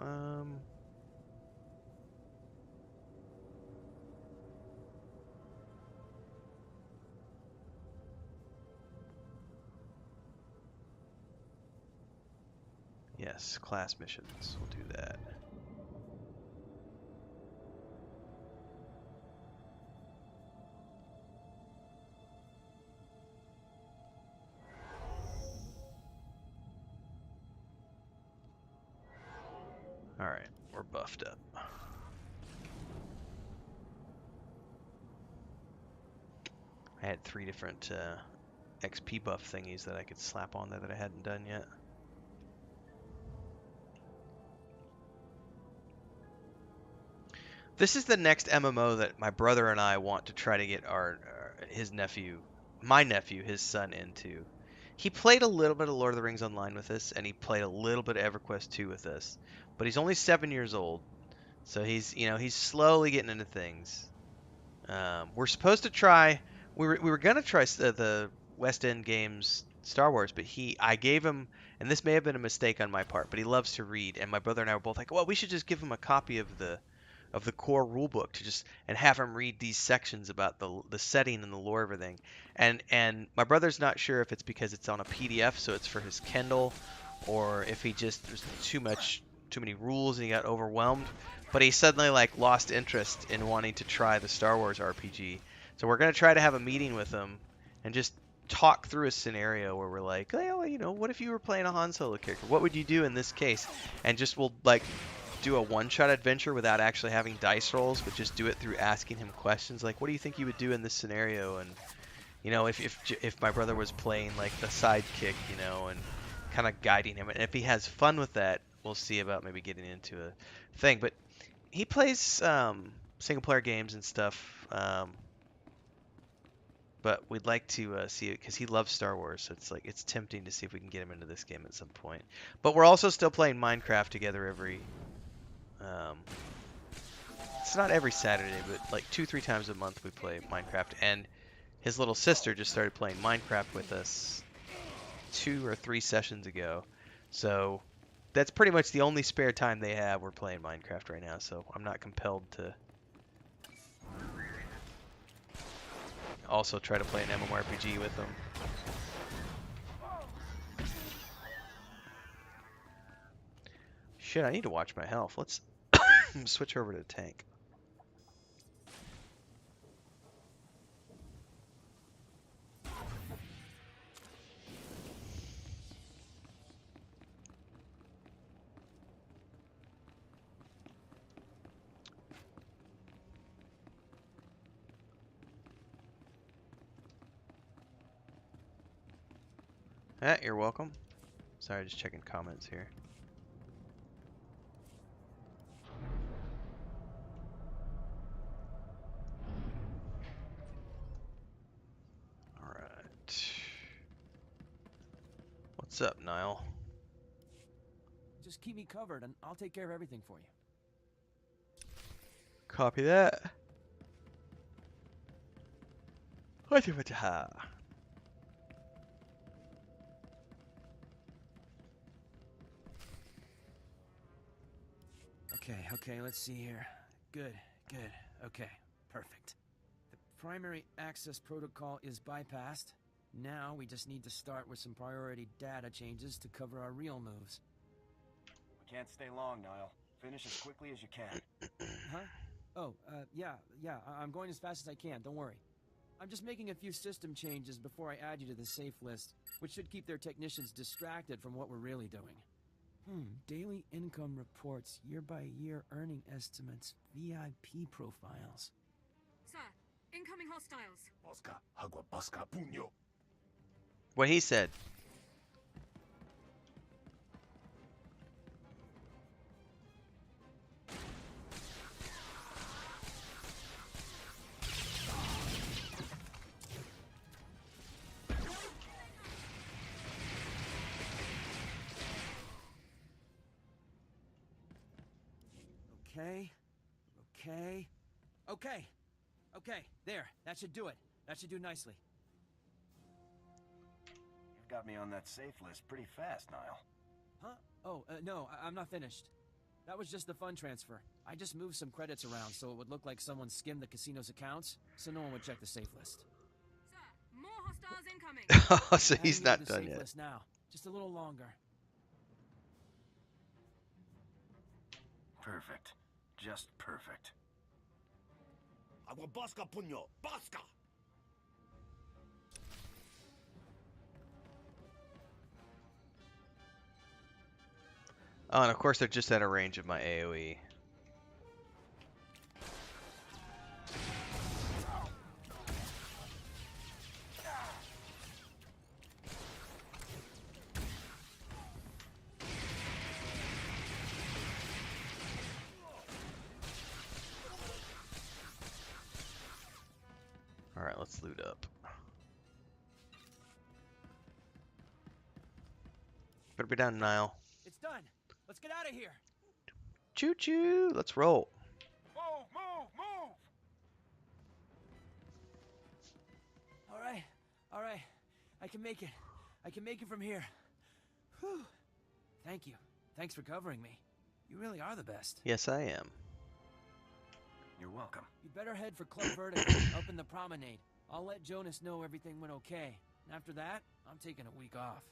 Yes, class missions. We'll do that. Alright, we're buffed up. I had 3 different XP buff thingies that I could slap on there that I hadn't done yet. This is the next MMO that my brother and I want to try to get my nephew, his son into. He played a little bit of Lord of the Rings Online with us, and he played a little bit of EverQuest 2 with us. But he's only 7 years old, so he's slowly getting into things. We're supposed to try. We were gonna try the West End Games Star Wars, but I gave him, and this may have been a mistake on my part, but he loves to read, and my brother and I were both like, well, we should just give him a copy of the core rulebook and have him read these sections about the setting and the lore of everything. And my brother's not sure if it's because it's on a PDF, so it's for his Kindle, or if there's too many rules and he got overwhelmed. But he suddenly lost interest in wanting to try the Star Wars RPG. So we're gonna try to have a meeting with him and just talk through a scenario where we're like, well, what if you were playing a Han Solo character? What would you do in this case? And we'll do a one-shot adventure without actually having dice rolls, but just do it through asking him questions like, what do you think you would do in this scenario? And if my brother was playing the sidekick, and kind of guiding him, and if he has fun with that, we'll see about maybe getting into a thing. But he plays single-player games and stuff, but we'd like to see it because he loves Star Wars. So it's tempting to see if we can get him into this game at some point. But we're also still playing Minecraft together it's not every Saturday, but 2-3 times a month we play Minecraft. And his little sister just started playing Minecraft with us 2 or 3 sessions ago. So that's pretty much the only spare time they have. We're playing Minecraft right now, so I'm not compelled to also try to play an MMORPG with them. Shit, I need to watch my health. Let's switch over to tank. You're welcome. Sorry, just checking comments here. What's up, Niall?
Just keep me covered, and I'll take care of everything for you.
Copy that.
Okay, let's see here. Good. Okay, perfect. The primary access protocol is bypassed. Now we just need to start with some priority data changes to cover our real moves.
We can't stay long, Niall. Finish as quickly as you can.
Huh? Oh, yeah, I'm going as fast as I can, don't worry. I'm just making a few system changes before I add you to the safe list, which should keep their technicians distracted from what we're really doing. Daily income reports, year-by-year earning estimates, VIP profiles.
Sir, incoming hostiles.
What he said.
Okay, there, that should do it. That should do nicely.
You've got me on that safe list pretty fast, Niall.
Huh? Oh, no, I'm not finished. That was just the fund transfer. I just moved some credits around so it would look like someone skimmed the casino's accounts, so no one would check the safe list.
Sir, more hostiles incoming.
Oh, so
Adding
he's
you
not
to the
done
safe
yet.
list now. Just a little longer.
Perfect. Just perfect.
Agua Bosca Puño! Bosca!
Oh, and of course they're just out of range of my AoE. Alright, let's loot up. Better be down, Niall.
It's done. Let's get out of here.
Choo-choo! Let's roll.
Move! Move! Move!
All right. I can make it. I can make it from here. Whew. Thank you. Thanks for covering me. You really are the best.
Yes, I am.
You're welcome.
You better head for Club Vertigo, up in the promenade. I'll let Jonas know everything went okay. And after that, I'm taking a week off.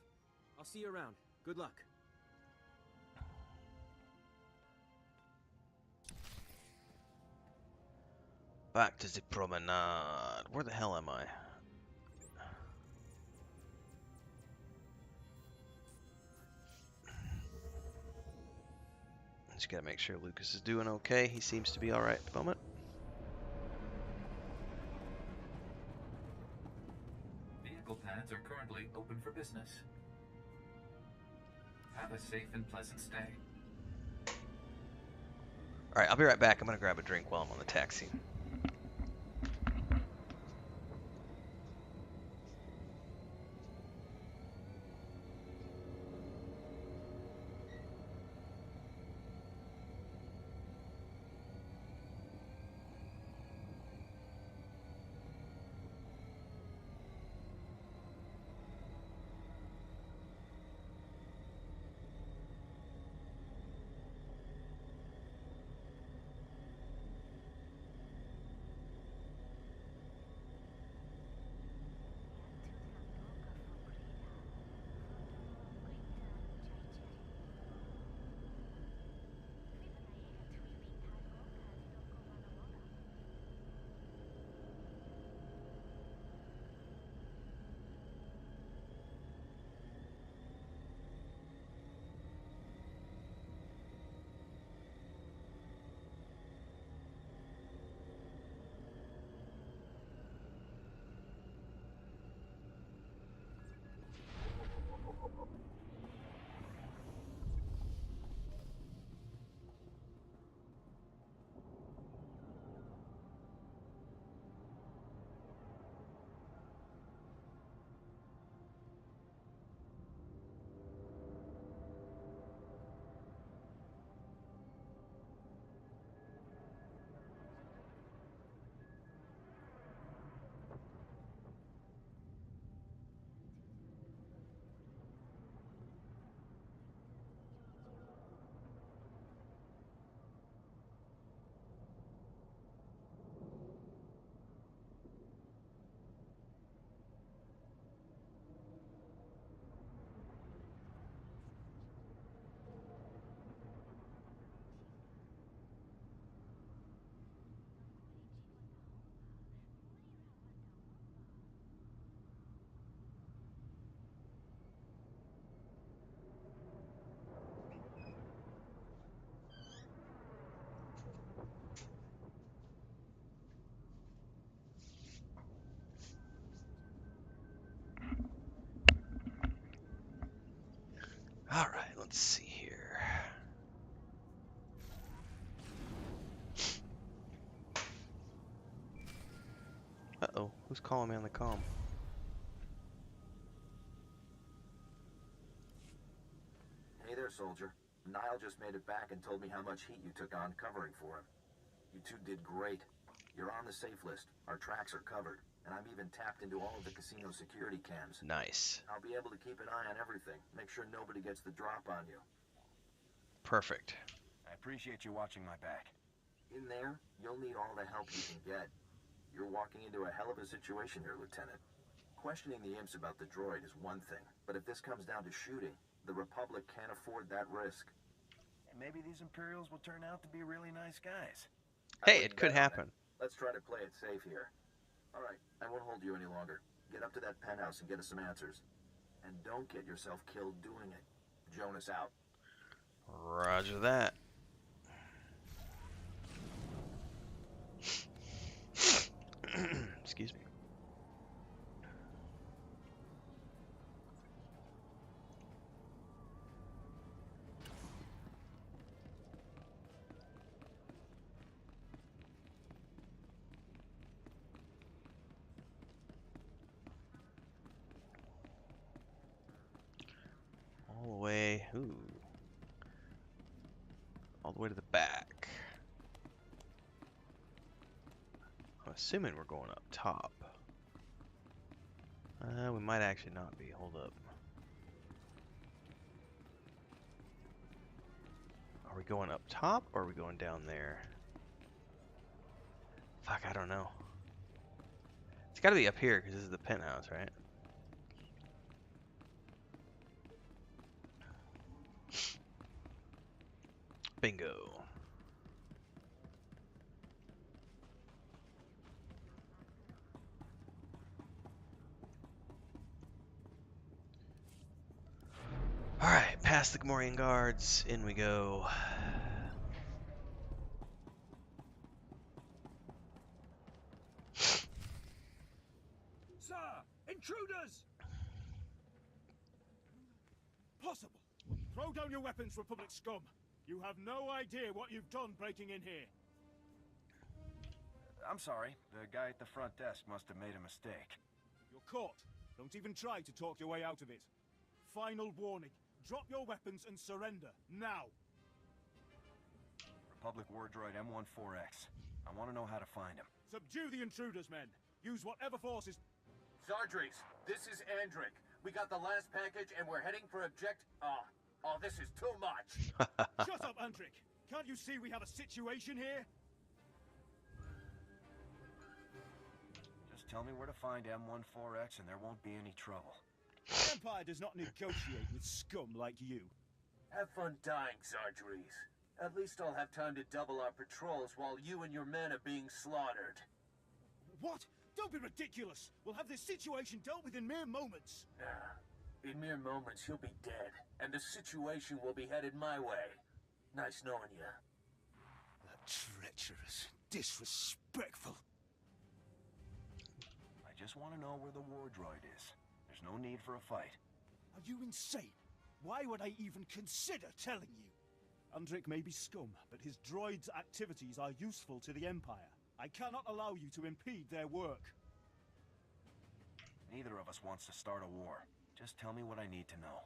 I'll see you around. Good luck.
Back to the promenade. Where the hell am I? Just gotta make sure Lucas is doing okay. He seems to be alright at the moment.
Vehicle pads are currently open for business. Have a safe and pleasant stay.
Alright, I'll be right back. I'm gonna grab a drink while I'm on the taxi. Alright, let's see here. Uh-oh, who's calling me on the comm?
Hey there, soldier. Niall just made it back and told me how much heat you took on covering for him. You two did great. You're on the safe list. Our tracks are covered. and I'm even tapped into all of the casino security cams.
Nice.
I'll be able to keep an eye on everything, make sure nobody gets the drop on you.
Perfect.
I appreciate you watching my back.
In there, you'll need all the help you can get. You're walking into a hell of a situation here, Lieutenant. Questioning the imps about the droid is one thing, but if this comes down to shooting, the Republic can't afford that risk.
And maybe these Imperials will turn out to be really nice guys.
Hey, it could happen.
Let's try to play it safe here. Alright, I won't hold you any longer. Get up to that penthouse and get us some answers. And don't get yourself killed doing it. Jonas out.
Roger that. Excuse me. All the way, all the way to the back. I'm assuming we're going up top. We might actually not be. Hold up. Are we going up top or are we going down there? Fuck, I don't know. It's gotta be up here because this is the penthouse, right? Bingo. Alright, past the Gamorrean guards, in we go.
Sir! Intruders! Possible. Throw down your weapons, Republic scum. You have no idea what you've done breaking in here.
I'm sorry. The guy at the front desk must have made a mistake.
You're caught. Don't even try to talk your way out of it. Final warning. Drop your weapons and surrender, now.
Republic war droid M14X. I want to know how to find him.
Subdue the intruders, men. Use whatever forces...
Sargreaves, this is Andric. We got the last package and we're heading for Oh, this is too much.
Shut up, Andric. Can't you see we have a situation here?
Just tell me where to find M14X and there won't be any trouble.
The Empire does not negotiate with scum like you.
Have fun dying, Sargreaves. At least I'll have time to double our patrols while you and your men are being slaughtered.
What? Don't be ridiculous. We'll have this situation dealt with in mere moments.
In mere moments, he'll be dead, and the situation will be headed my way. Nice knowing you.
Treacherous, disrespectful.
I just want to know where the war droid is. There's no need for a fight.
Are you insane? Why would I even consider telling you? Andric may be scum, but his droid's activities are useful to the Empire. I cannot allow you to impede their work.
Neither of us wants to start a war. Just tell me what I need to know.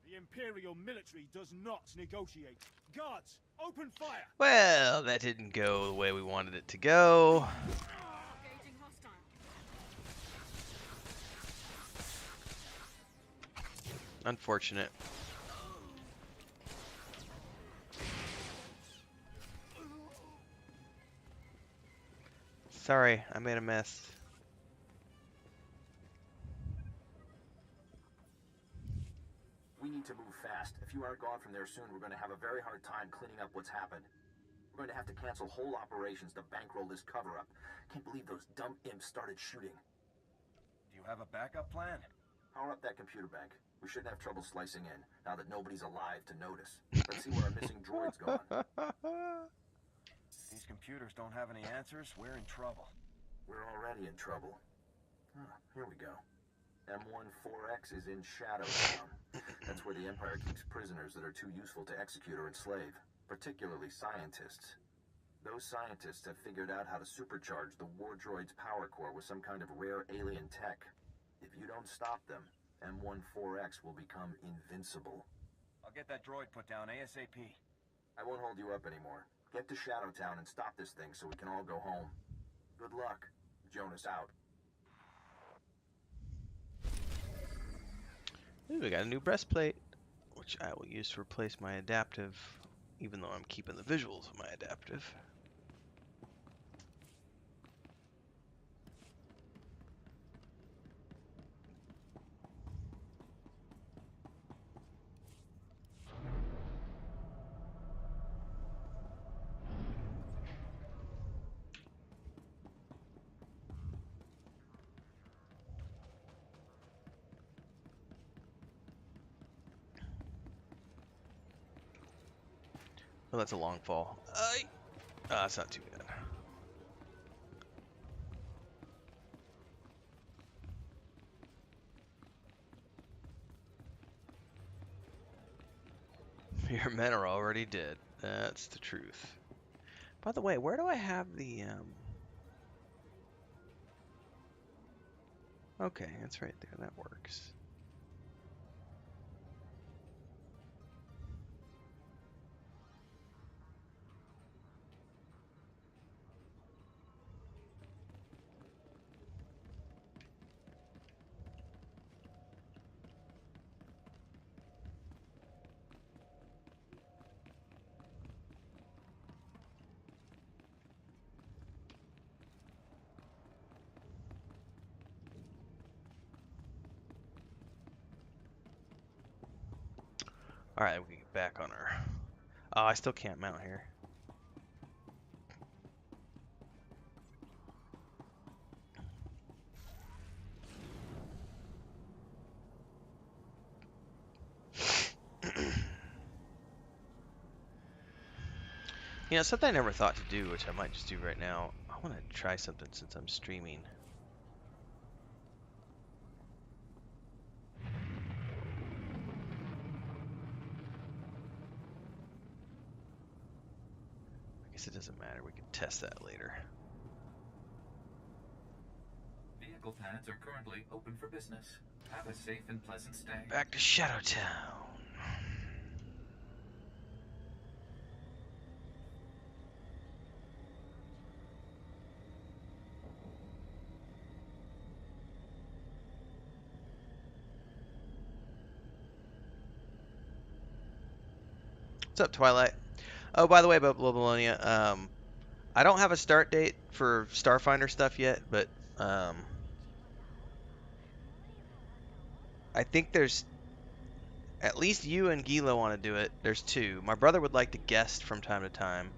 The Imperial military does not negotiate. Guards, open fire!
Well, that didn't go the way we wanted it to go.
Engaging hostile.
Unfortunate. Sorry, I made a mess.
We need to move fast. If you aren't gone from there soon, we're going to have a very hard time cleaning up what's happened. We're going to have to cancel whole operations to bankroll this cover-up. Can't believe those dumb imps started shooting.
Do you have a backup plan?
Power up that computer bank. We shouldn't have trouble slicing in, now that nobody's alive to notice. Let's see where our missing droid's gone.
If these computers don't have any answers, we're in trouble.
We're already in trouble. Here we go. M14X is in Shadowtown. That's where the Empire keeps prisoners that are too useful to execute or enslave, particularly scientists. Those scientists have figured out how to supercharge the war droid's power core with some kind of rare alien tech. If you don't stop them, M14X will become invincible.
I'll get that droid put down ASAP.
I won't hold you up anymore. Get to Shadowtown and stop this thing so we can all go home. Good luck. Jonas out.
Ooh, we got a new breastplate, which I will use to replace my adaptive, even though I'm keeping the visuals of my adaptive. Oh, that's a long fall. That's not too bad. Your men are already dead. That's the truth. By the way, where do I have the, Okay, that's right there. That works. Alright, we can get back on our... Oh, I still can't mount here. You know, something I never thought to do, which I might just do right now. I want to try something since I'm streaming. I guess it doesn't matter. We can test that later.
Vehicle pads are currently open for business. Have a safe and pleasant stay.
Back to Shadowtown. What's up, Twilight? Oh, by the way, about Bologna, I don't have a start date for Starfinder stuff yet, but I think there's at least you and Gila want to do it. There's two. My brother would like to guest from time to time,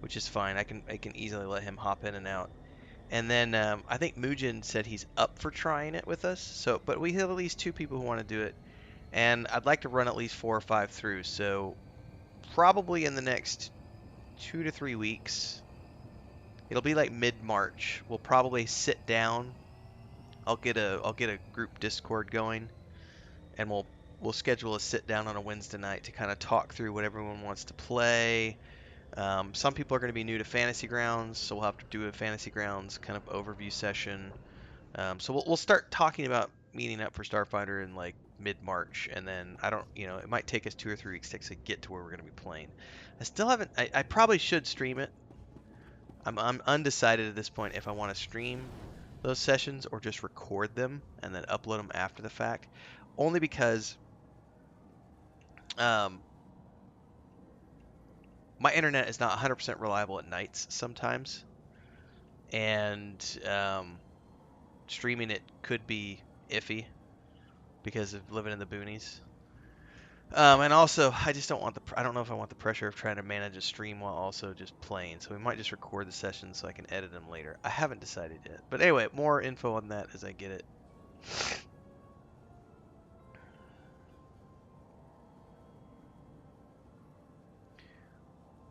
which is fine. I can easily let him hop in and out. And then I think Mugen said he's up for trying it with us. So, but we have at least two people who want to do it, and I'd like to run at least 4 or 5 through. So probably in the next 2 to 3 weeks. It'll be like mid-March. We'll probably sit down. I'll get a group Discord going, and we'll schedule a sit down on a Wednesday night to kind of talk through what everyone wants to play. Some people are going to be new to Fantasy Grounds, so we'll have to do a Fantasy Grounds kind of overview session. So we'll start talking about meeting up for Starfinder in like mid-March, and then it might take us 2 or 3 weeks to actually get to where we're going to be playing. I still haven't. I probably should stream it. I'm undecided at this point if I want to stream those sessions or just record them and then upload them after the fact. Only because my internet is not 100% reliable at nights sometimes, and streaming it could be iffy because of living in the boonies. And also, I just don't want I don't know if I want the pressure of trying to manage a stream while also just playing. So we might just record the sessions so I can edit them later. I haven't decided yet. But anyway, more info on that as I get it.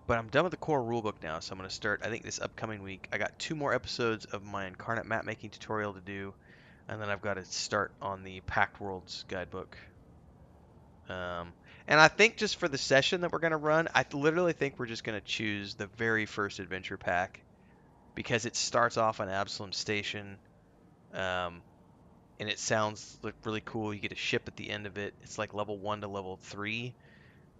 But I'm done with the core rulebook now, so I'm going to start, I think, this upcoming week. I got 2 more episodes of my Incarnate map making tutorial to do, and then I've got to start on the Packed Worlds guidebook. And I think just for the session that we're going to run, I literally think we're just going to choose the very first adventure pack, because it starts off on Absalom Station, and it sounds really cool. You get a ship at the end of it. It's like level 1 to level 3.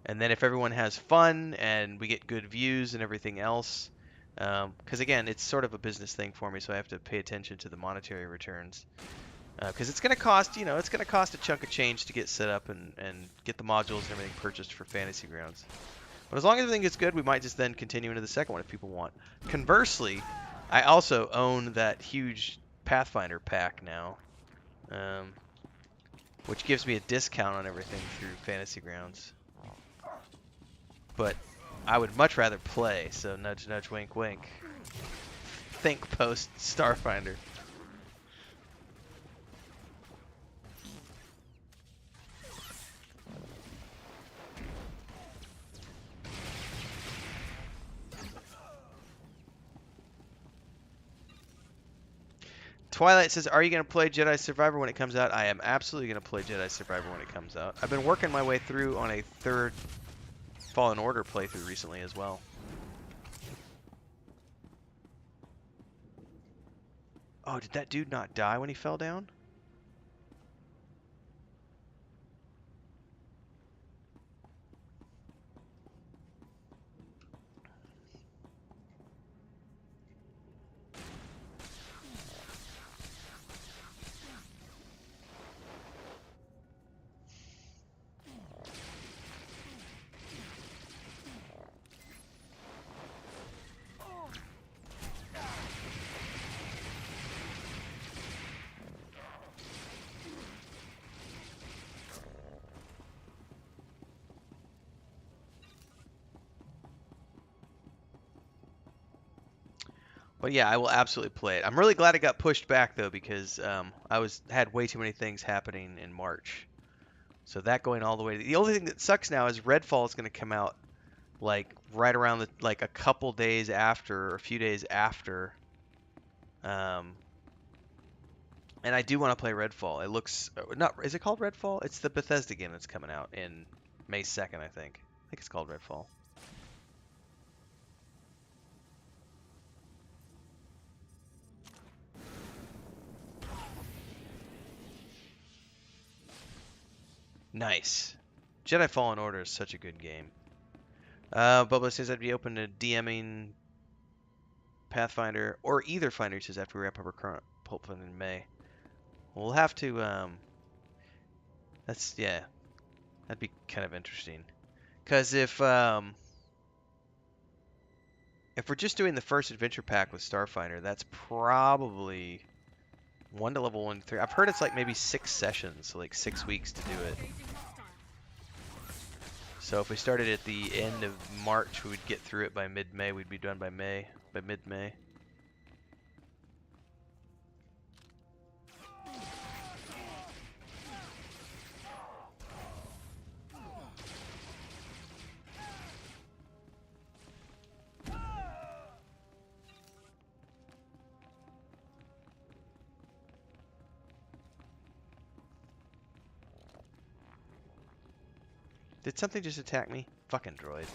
And then if everyone has fun and we get good views and everything else, because again, it's sort of a business thing for me, so I have to pay attention to the monetary returns. Because it's going to cost, you know, it's going to cost a chunk of change to get set up and get the modules and everything purchased for Fantasy Grounds. But as long as everything is good, we might just then continue into the second one if people want. Conversely, I also own that huge Pathfinder pack now, which gives me a discount on everything through Fantasy Grounds. But I would much rather play, so nudge, nudge, wink, wink. Think post Starfinder. Twilight says, are you going to play Jedi Survivor when it comes out? I am absolutely going to play Jedi Survivor when it comes out. I've been working my way through on a third Fallen Order playthrough recently as well. Oh, did that dude not die when he fell down? But yeah, I will absolutely play it. I'm really glad it got pushed back though, because I had way too many things happening in March. So that going all the way. The only thing that sucks now is Redfall is going to come out like right around the a couple days after, or a few days after. And I do want to play Redfall. It looks not. Is it called Redfall? It's the Bethesda game that's coming out in May 2nd, I think. I think it's called Redfall. Nice. Jedi Fallen Order is such a good game. Bubba says I'd be open to DMing Pathfinder or either Finder. He says after we wrap up our current Pulp Fun in May. We'll have to. That'd be kind of interesting. Cause if we're just doing the first adventure pack with Starfinder, that's probably 1 to level 1 to 3. I've heard it's like maybe 6 sessions, so like 6 weeks to do it. So if we started at the end of March, we would get through it by mid-May. We'd be done by mid-May. Did something just attack me? Fucking droid.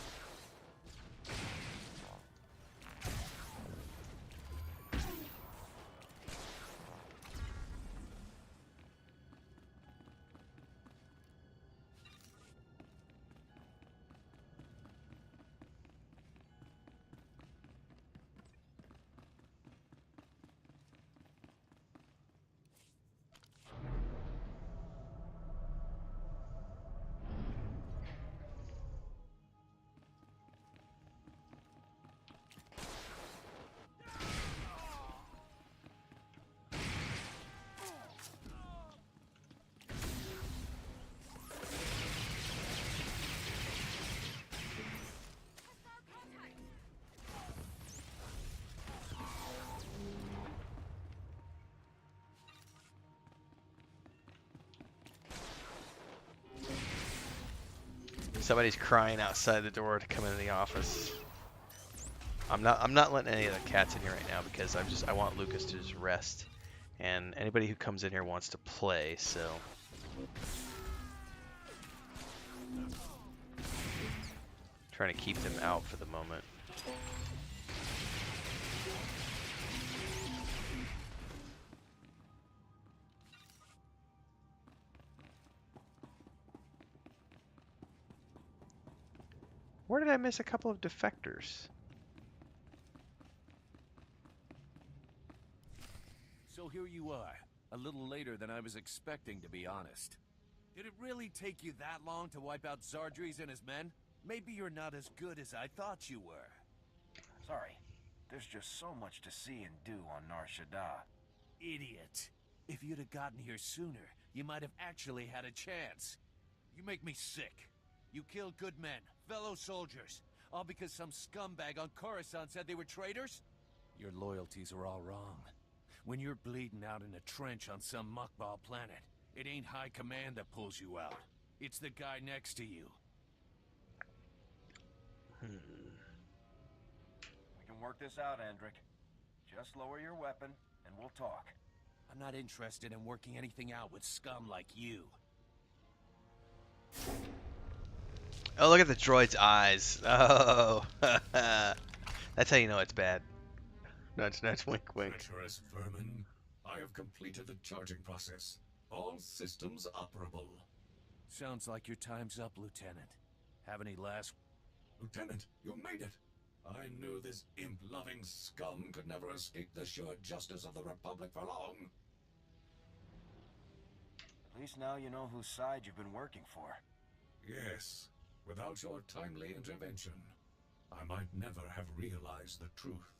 Somebody's crying outside the door to come into the office. I'm not letting any of the cats in here right now because I want Lucas to just rest. And anybody who comes in here wants to play, so trying to keep them out for the moment. Where did I miss a couple of defectors?
So here you are, A little later than I was expecting, to be honest. Did it really take you that long to wipe out Zardries and his men? Maybe you're not as good as I thought you were.
Sorry. There's just so much to see and do on Nar Shaddaa.
Idiot. If you'd have gotten here sooner, you might have actually had a chance. You make me sick. You killed good men, fellow soldiers, all because some scumbag on Coruscant said they were traitors? Your loyalties are all wrong. When you're bleeding out in a trench on some muckball planet, it ain't high command that pulls you out. It's the guy next to you.
We can work this out, Andric. Just lower your weapon, and we'll talk.
I'm not interested in working anything out with scum like you.
Oh, look at the droid's eyes. Oh. That's how you know it's bad. Nudge, nudge, wink, wink.
Treacherous vermin. I have completed the charging process. All systems operable.
Sounds like your time's up, Lieutenant. Have any last...
Lieutenant, you made it. I knew this imp-loving scum could never escape the sure justice of the Republic for long.
At least now you know whose side you've been working for.
Yes. Without your timely intervention, I might never have realized the truth.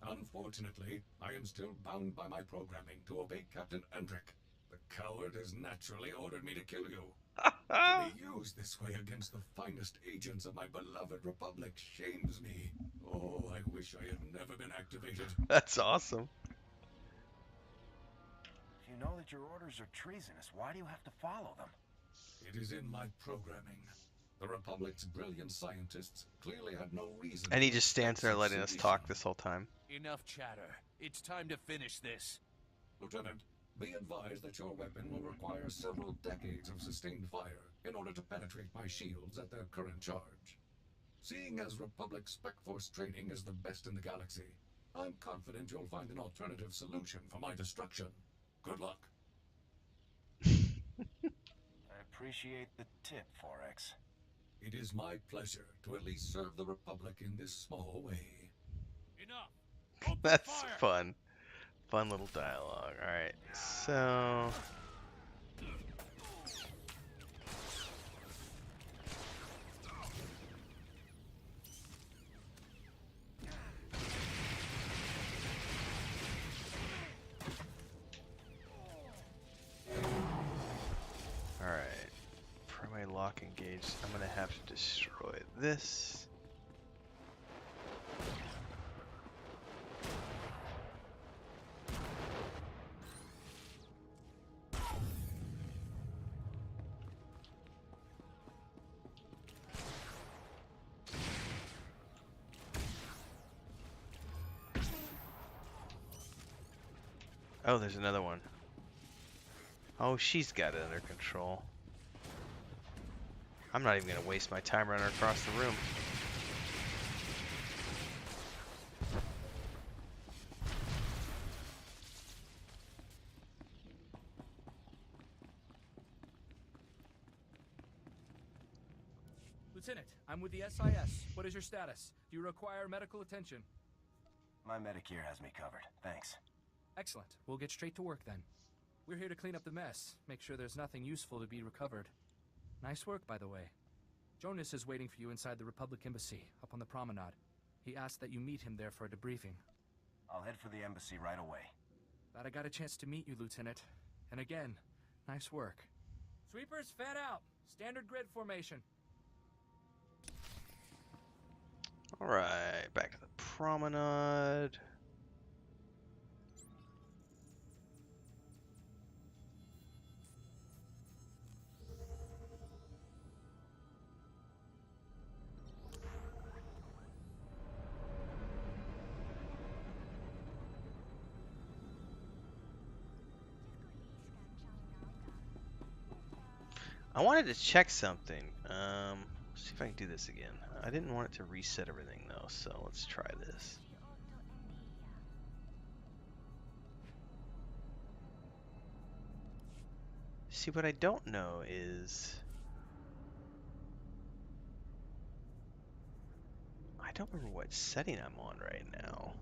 Unfortunately, I am still bound by my programming to obey Captain Andric. The coward has naturally ordered me to kill you. To be used this way against the finest agents of my beloved Republic shames me. Oh, I wish I had never been activated.
That's awesome.
If you know that your orders are treasonous, why do you have to follow them?
It is in my programming. The Republic's brilliant scientists clearly had no reason.
And he just stands there letting us talk this whole time.
Enough chatter. It's time to finish this.
Lieutenant, be advised that your weapon will require several decades of sustained fire in order to penetrate my shields at their current charge. Seeing as Republic Spec Force training is the best in the galaxy, I'm confident you'll find an alternative solution for my destruction. Good luck.
I appreciate the tip, Forex.
It is my pleasure to at least serve the Republic in this small way.
Enough!
That's fun. Fun little dialogue. Alright, so... Alright. Primary lock engaged. I'm gonna have to destroy this. Oh, there's another one. Oh, she's got it under control. I'm not even going to waste my time running across the room.
Lieutenant, I'm with the SIS. What is your status? Do you require medical attention?
My Medicare has me covered. Thanks.
Excellent. We'll get straight to work then. We're here to clean up the mess, make sure there's nothing useful to be recovered. Nice work, by the way. Jonas is waiting for you inside the Republic Embassy, up on the promenade. He asked that you meet him there for a debriefing.
I'll head for the embassy right away.
Glad I got a chance to meet you, Lieutenant. And again, nice work. Sweepers, fan out! Standard grid formation.
Alright, back to the promenade. I wanted to check something. See if I can do this again. I didn't want it to reset everything though, so let's try this. See, what I don't know is... I don't remember what setting I'm on right now.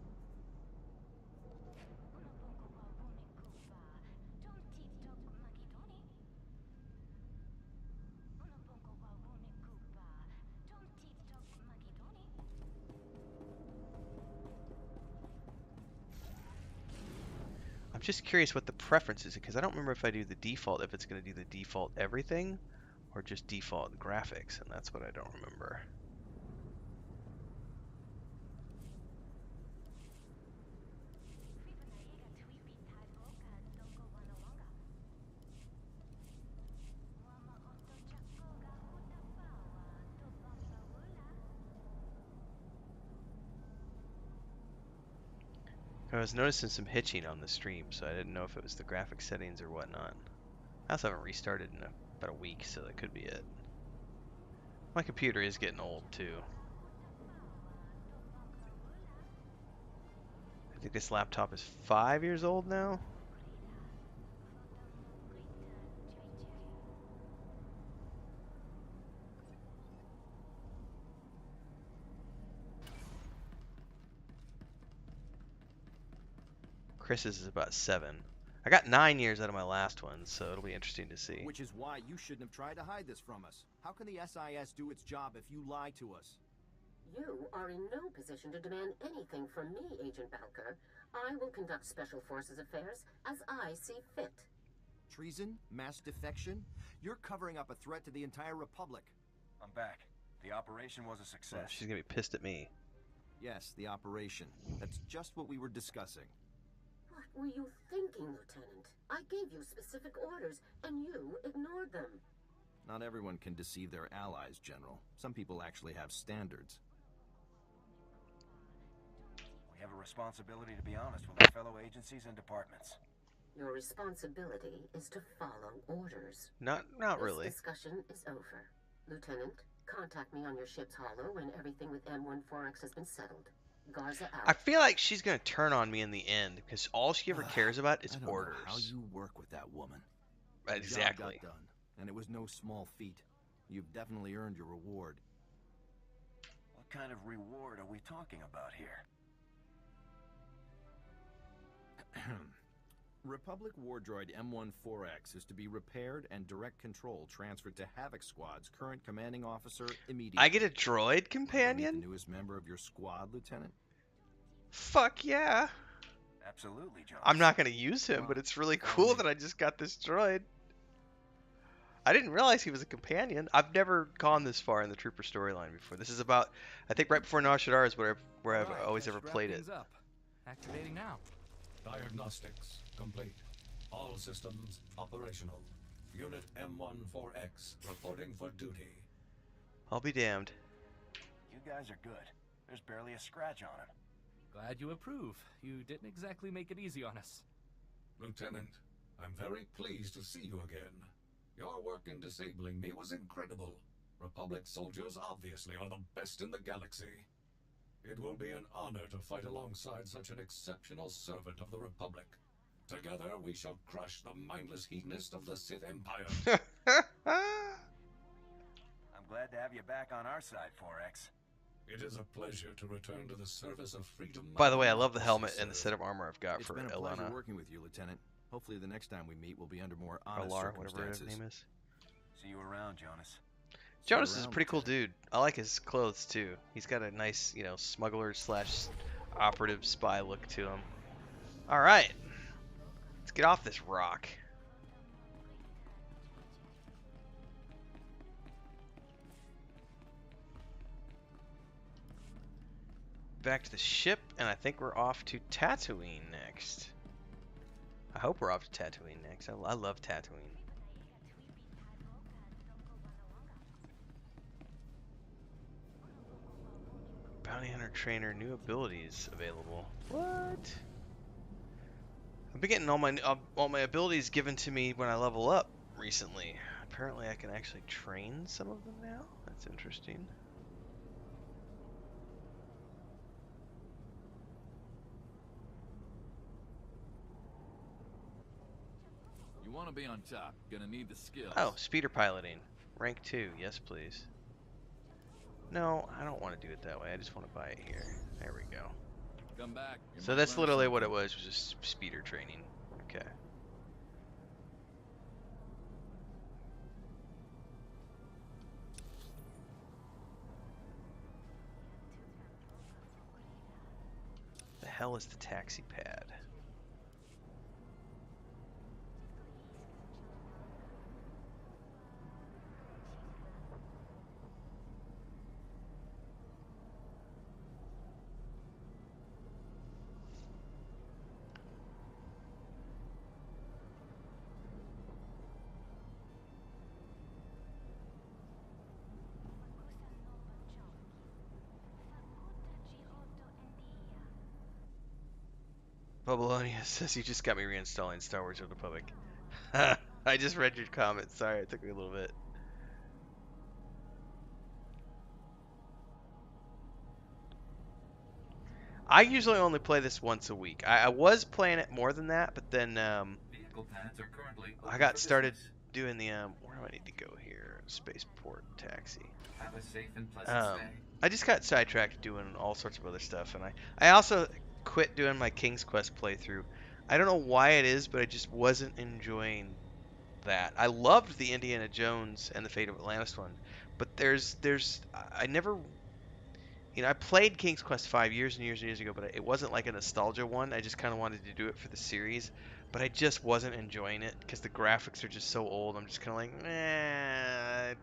I'm just curious what the preference is, because I don't remember if I do the default, if it's going to do the default everything, or just default graphics, and that's what I don't remember. I was noticing some hitching on the stream, so I didn't know if it was the graphic settings or whatnot. I also haven't restarted in about a week, so that could be it. My computer is getting old, too. I think this laptop is 5 years old now. Chris's is about 7. I got 9 years out of my last one, so it'll be interesting to see.
Which is why you shouldn't have tried to hide this from us. How can the SIS do its job if you lie to us?
You are in no position to demand anything from me, Agent Balker. I will conduct Special Forces affairs as I see fit.
Treason? Mass defection? You're covering up a threat to the entire Republic.
I'm back. The operation was a success.
Well, she's gonna be pissed at me.
Yes, the operation. That's just what we were discussing.
What were you thinking, Lieutenant? I gave you specific orders, and you ignored them.
Not everyone can deceive their allies, General. Some people actually have standards.
We have a responsibility to be honest with our fellow agencies and departments.
Your responsibility is to follow orders.
Not really.
This discussion is over. Lieutenant, contact me on your ship's holo when everything with M14X has been settled. Garza out.
I feel like she's gonna turn on me in the end, because all she ever cares about is
I don't
orders.
know how you work with that woman.
Exactly.
The job got done, and it was no small feat. You've definitely earned your reward.
What kind of reward are we talking about here?
Republic war droid M14X is to be repaired and direct control transferred to Havoc Squad's current commanding officer immediately.
I get a droid companion?
The newest member of your squad, Lieutenant?
Fuck yeah.
Absolutely, John.
I'm not gonna use him, but it's really cool that I just got this droid. I didn't realize he was a companion. I've never gone this far in the Trooper storyline before. This is about, I think right before Nar Shaddaa is where I've always ever played it.
Up. Activating now.
Diagnostics complete. All systems operational. Unit M14X reporting for duty.
I'll be damned.
You guys are good. There's barely a scratch on him.
Glad you approve. You didn't exactly make it easy on us.
Lieutenant, I'm very pleased to see you again. Your work in disabling me was incredible. Republic soldiers obviously are the best in the galaxy. It will be an honor to fight alongside such an exceptional servant of the Republic. Together we shall crush the mindless hedonist of the Sith Empire.
I'm glad to have you back on our side, 4X.
It is a pleasure to return to the service of freedom.
By the way, I love the helmet and the set of armor I've got for
It's been a pleasure
Ilana.
working with you, Lieutenant. Hopefully the next time we meet will be under more honest
Alar, whatever his
circumstances.
name is.
See you around, Jonas.
Jonas is a pretty cool dude. I like his clothes too. He's got a nice, you know, smuggler slash operative spy look to him. All right, let's get off this rock. Back to the ship, and I think we're off to Tatooine next. I hope we're off to Tatooine next. I love Tatooine. Bounty Hunter Trainer, new abilities available. What? I've been getting all my abilities given to me when I level up recently. Apparently I can actually train some of them now. That's interesting.
You want to be on top, gonna need the skills.
Oh, speeder piloting. Rank 2, yes please. No, I don't want to do it that way. I just want to buy it here. There we go.
Come back.
So that's literally what it was just speeder training. Okay. The hell is the taxi pad? Babylonia says you just got me reinstalling Star Wars: The Republic. I just read your comment. Sorry, it took me a little bit. I usually only play this once a week. I was playing it more than that, but then
Vehicle paths are currently
I
open
got
for
started
business.
doing the where do I need to go here? Spaceport taxi.
Have a safe and pleasant stay.
I just got sidetracked doing all sorts of other stuff, and I also quit doing my King's Quest playthrough. I don't know why it is, but I just wasn't enjoying that. I loved the Indiana Jones and the Fate of Atlantis one, but I never, I played King's Quest 5 years and years and years ago, but it wasn't like a nostalgia one. I just kind of wanted to do it for the series, but I just wasn't enjoying it because the graphics are just so old. I'm just kind of like, eh.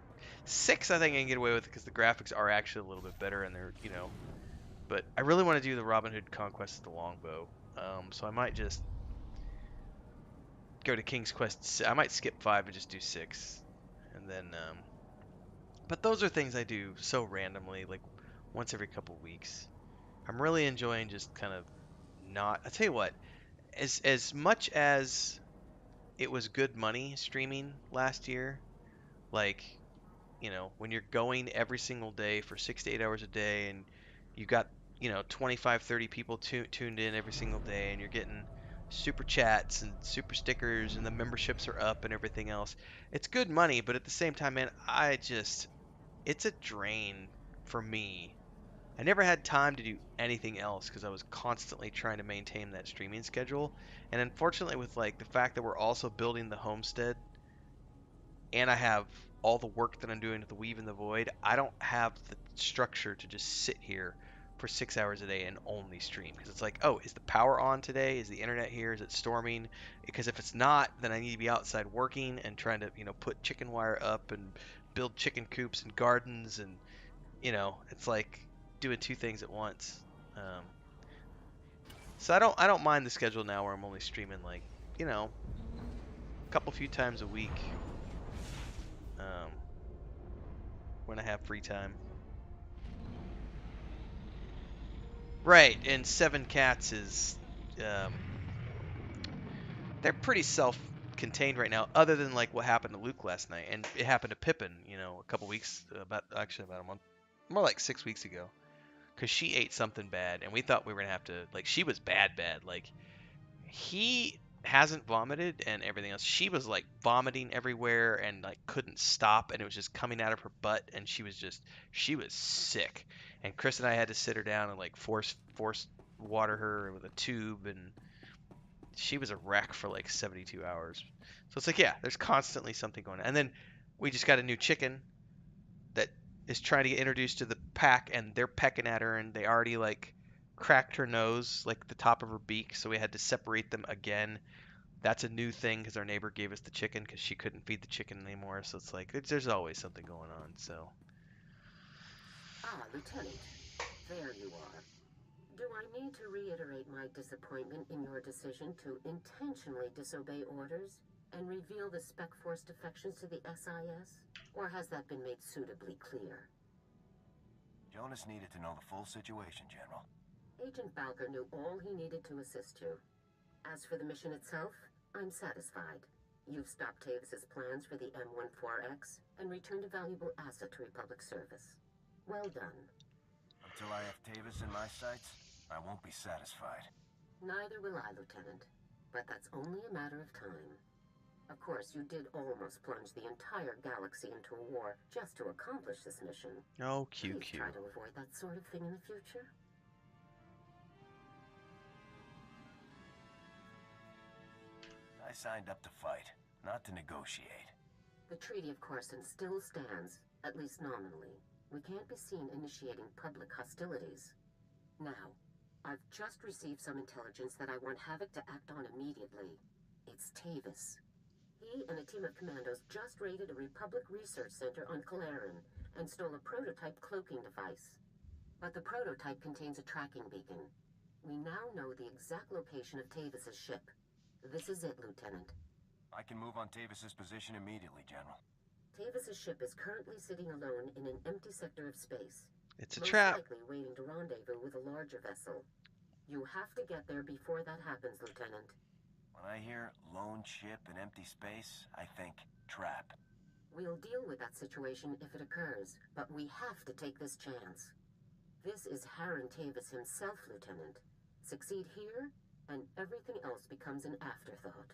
6 I think I can get away with because the graphics are actually a little bit better and they're, but I really want to do the Robin Hood Conquest of the Longbow. So I might just go to King's Quest. I might skip 5 and just do 6. And then, but those are things I do so randomly, like once every couple weeks. I'm really enjoying just kind of not. I tell you what, as much as it was good money streaming last year, like, when you're going every single day for 6 to 8 hours a day and you got, 25, 30 people tuned in every single day and you're getting super chats and super stickers and the memberships are up and everything else. It's good money, but at the same time, man, it's a drain for me. I never had time to do anything else because I was constantly trying to maintain that streaming schedule. And unfortunately, with like the fact that we're also building the homestead and I have all the work that I'm doing with the Weave and the Void, I don't have the structure to just sit here for 6 hours a day and only stream. Because it's like, oh, is the power on today? Is the internet here? Is it storming? Because if it's not, then I need to be outside working and trying to, put chicken wire up and build chicken coops and gardens. And, it's like doing 2 things at once. So I don't mind the schedule now where I'm only streaming like, a few times a week. When I have free time. Right, and 7 Cats is, they're pretty self-contained right now, other than like what happened to Luke last night, and it happened to Pippin, a couple weeks, about a month, more like 6 weeks ago, because she ate something bad, and we thought we were gonna have to, like, she was bad, like, he hasn't vomited and everything else. She was like vomiting everywhere and like couldn't stop, and it was just coming out of her butt, and she was sick. And Chris and I had to sit her down and like force water her with a tube, and she was a wreck for like 72 hours. So it's like, yeah, there's constantly something going on. And then we just got a new chicken that is trying to get introduced to the pack, and they're pecking at her, and they already like cracked her nose, like the top of her beak, so we had to separate them again. That's a new thing because our neighbor gave us the chicken because she couldn't feed the chicken anymore. So it's like there's always something going on. So.
Ah, Lieutenant, there you are. Do I need to reiterate my disappointment in your decision to intentionally disobey orders and reveal the Spec Force defections to the SIS? Or has that been made suitably clear?
Jonas needed to know the full situation, General.
Agent Balker knew all he needed to assist you. As for the mission itself, I'm satisfied. You've stopped Tavis's plans for the M14X and returned a valuable asset to Republic service. Well done.
Until I have Tavis in my sights, I won't be satisfied.
Neither will I, Lieutenant. But that's only a matter of time. Of course, you did almost plunge the entire galaxy into a war just to accomplish this mission.
Oh, cute.
Please try to avoid that sort of thing in the future.
I signed up to fight, not to negotiate.
The Treaty of Corson still stands, at least nominally. We can't be seen initiating public hostilities. Now, I've just received some intelligence that I want Havoc to act on immediately. It's Tavis. He and a team of commandos just raided a Republic research center on Calaran and stole a prototype cloaking device. But the prototype contains a tracking beacon. We now know the exact location of Tavis's ship. This is it, Lieutenant.
I can move on Tavis's position immediately, General.
Tavis's ship is currently sitting alone in an empty sector of space.
It's a
most
trap.
likely waiting to rendezvous with a larger vessel. You have to get there before that happens, Lieutenant.
When I hear lone ship and empty space, I think trap.
We'll deal with that situation if it occurs, but we have to take this chance. This is Harren Tavis himself, Lieutenant. Succeed here, and everything else becomes an afterthought.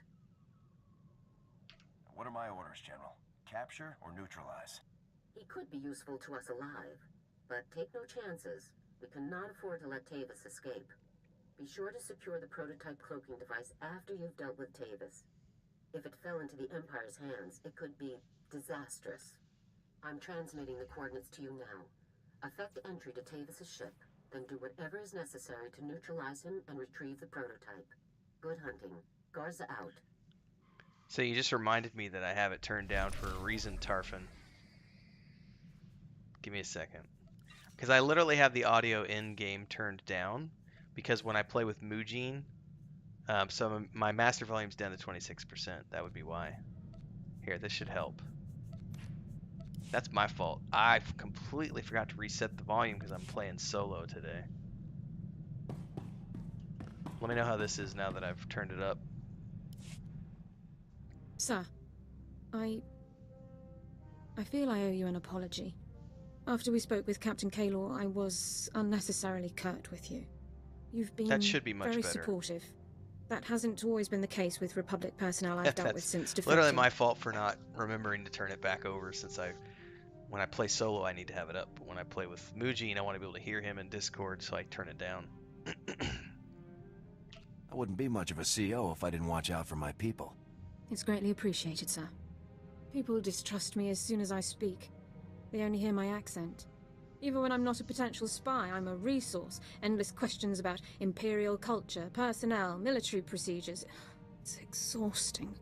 What are my orders, General? Capture or neutralize?
He could be useful to us alive, but take no chances. We cannot afford to let Tavis escape. Be sure to secure the prototype cloaking device after you've dealt with Tavis. If it fell into the Empire's hands, it could be disastrous. I'm transmitting the coordinates to you now. Effect entry to Tavis's ship, then do whatever is necessary to neutralize him and retrieve the prototype. Good hunting. Garza out.
So you just reminded me that I have it turned down for a reason, Tarfin. Give me a second. Because I literally have the audio in-game turned down, because when I play with Mujin, so my master volume's down to 26%. That would be why. Here, this should help. That's my fault. I completely forgot to reset the volume because I'm playing solo today. Let me know how this is now that I've turned it up.
Sir, I feel I owe you an apology. After we spoke with Captain Kaylor, I was unnecessarily curt with you. You've been
That should be much
very
better.
supportive. That hasn't always been the case with Republic personnel I've dealt with since defecting.
Literally my fault for not remembering to turn it back over, since when I play solo I need to have it up, but when I play with Mujin I want to be able to hear him in Discord, so I turn it down.
I wouldn't be much of a CO if I didn't watch out for my people.
It's greatly appreciated, sir. People distrust me as soon as I speak. They only hear my accent. Even when I'm not a potential spy, I'm a resource. Endless questions about Imperial culture, personnel, military procedures. It's exhausting.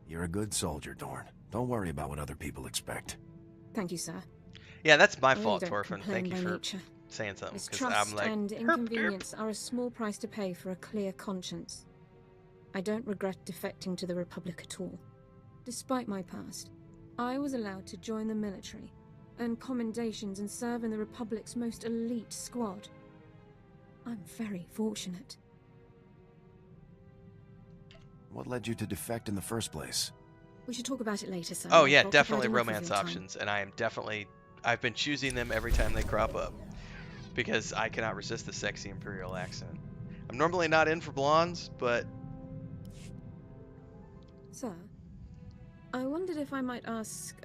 You're a good soldier, Dorn. Don't worry about what other people expect.
Thank you, sir.
Yeah, that's my
I really
fault,
don't
Torfin.
complain
Thank you
by
for
nature.
saying something, because
Mistrust
I'm like,
and
herp,
inconvenience are a small price to pay for a clear conscience. I don't regret defecting to the Republic at all. Despite my past, I was allowed to join the military, earn commendations, and serve in the Republic's most elite squad. I'm very fortunate.
What led you to defect in the first place?
We should talk about it later, sir.
Oh yeah,
I've occupied
definitely
enough of
romance
your time.
options, and I've been choosing them every time they crop up, because I cannot resist the sexy Imperial accent. I'm normally not in for blondes, but...
Sir, I wondered if I might ask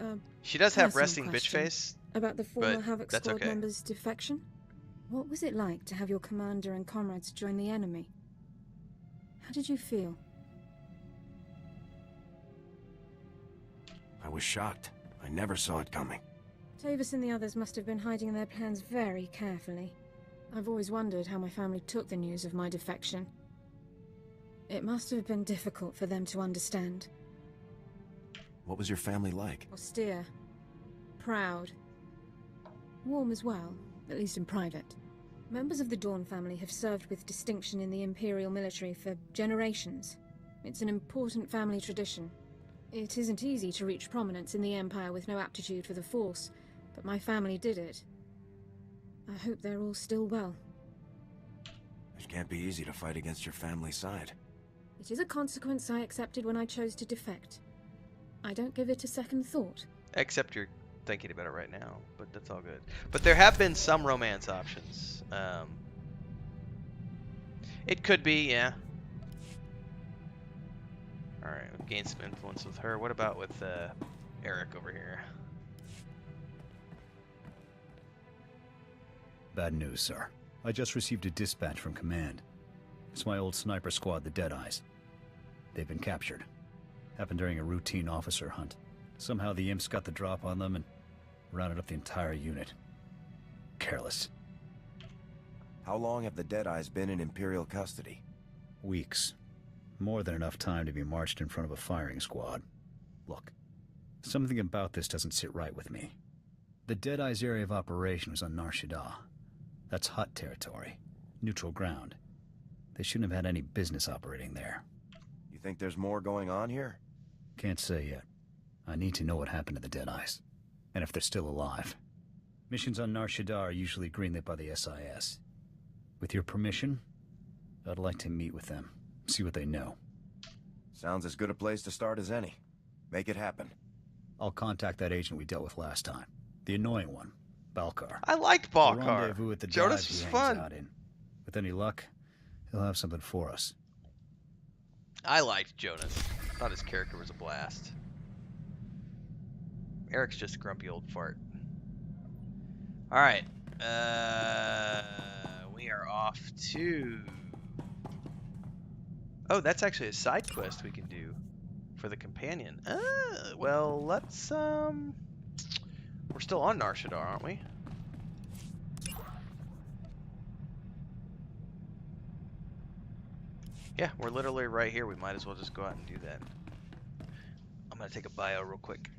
She does have
personal
resting bitch
question
face,
about the former
but
Havoc
that's
Squad
okay.
members' defection. What was it like to have your commander and comrades join the enemy? How did you feel?
I was shocked. I never saw it coming.
Tavis and the others must have been hiding their plans very carefully. I've always wondered how my family took the news of my defection. It must have been difficult for them to understand.
What was your family like?
Austere. Proud. Warm as well, at least in private. Members of the Dawn family have served with distinction in the Imperial military for generations. It's an important family tradition. It isn't easy to reach prominence in the Empire with no aptitude for the Force, but my family did it. I hope they're all still well.
It can't be easy to fight against your family's side.
It is a consequence I accepted when I chose to defect. I don't give it a second thought.
Except you're thinking about it right now, but that's all good. But there have been some romance options. It could be, yeah. Alright, we've gained some influence with her. What about with Eric over here?
Bad news, sir. I just received a dispatch from command. It's my old sniper squad, the Deadeyes. They've been captured. Happened during a routine officer hunt. Somehow the imps got the drop on them and rounded up the entire unit. Careless.
How long have the Deadeyes been in Imperial custody?
Weeks. More than enough time to be marched in front of a firing squad. Look, something about this doesn't sit right with me. The Deadeyes' area of operation was on Nar Shaddaa. That's Hutt territory. Neutral ground. They shouldn't have had any business operating there.
You think there's more going on here?
Can't say yet. I need to know what happened to the Deadeyes, and if they're still alive. Missions on Nar Shaddaa are usually greenlit by the SIS. With your permission, I'd like to meet with them, see what they know.
Sounds as good a place to start as any. Make it happen.
I'll contact that agent we dealt with last time. The annoying one, Balkar.
I liked
We'll
Balkar.
rendezvous at the
Jonas
dive
was
he hangs
fun.
out in. With any luck, he'll have something for us.
I liked Jonas. Thought his character was a blast. Eric's just a grumpy old fart. Alright. We are off to... Oh, that's actually a side quest we can do for the companion. Well, let's, We're still on Nar Shaddaa, aren't we? Yeah, we're literally right here. We might as well just go out and do that. I'm gonna take a bio real quick.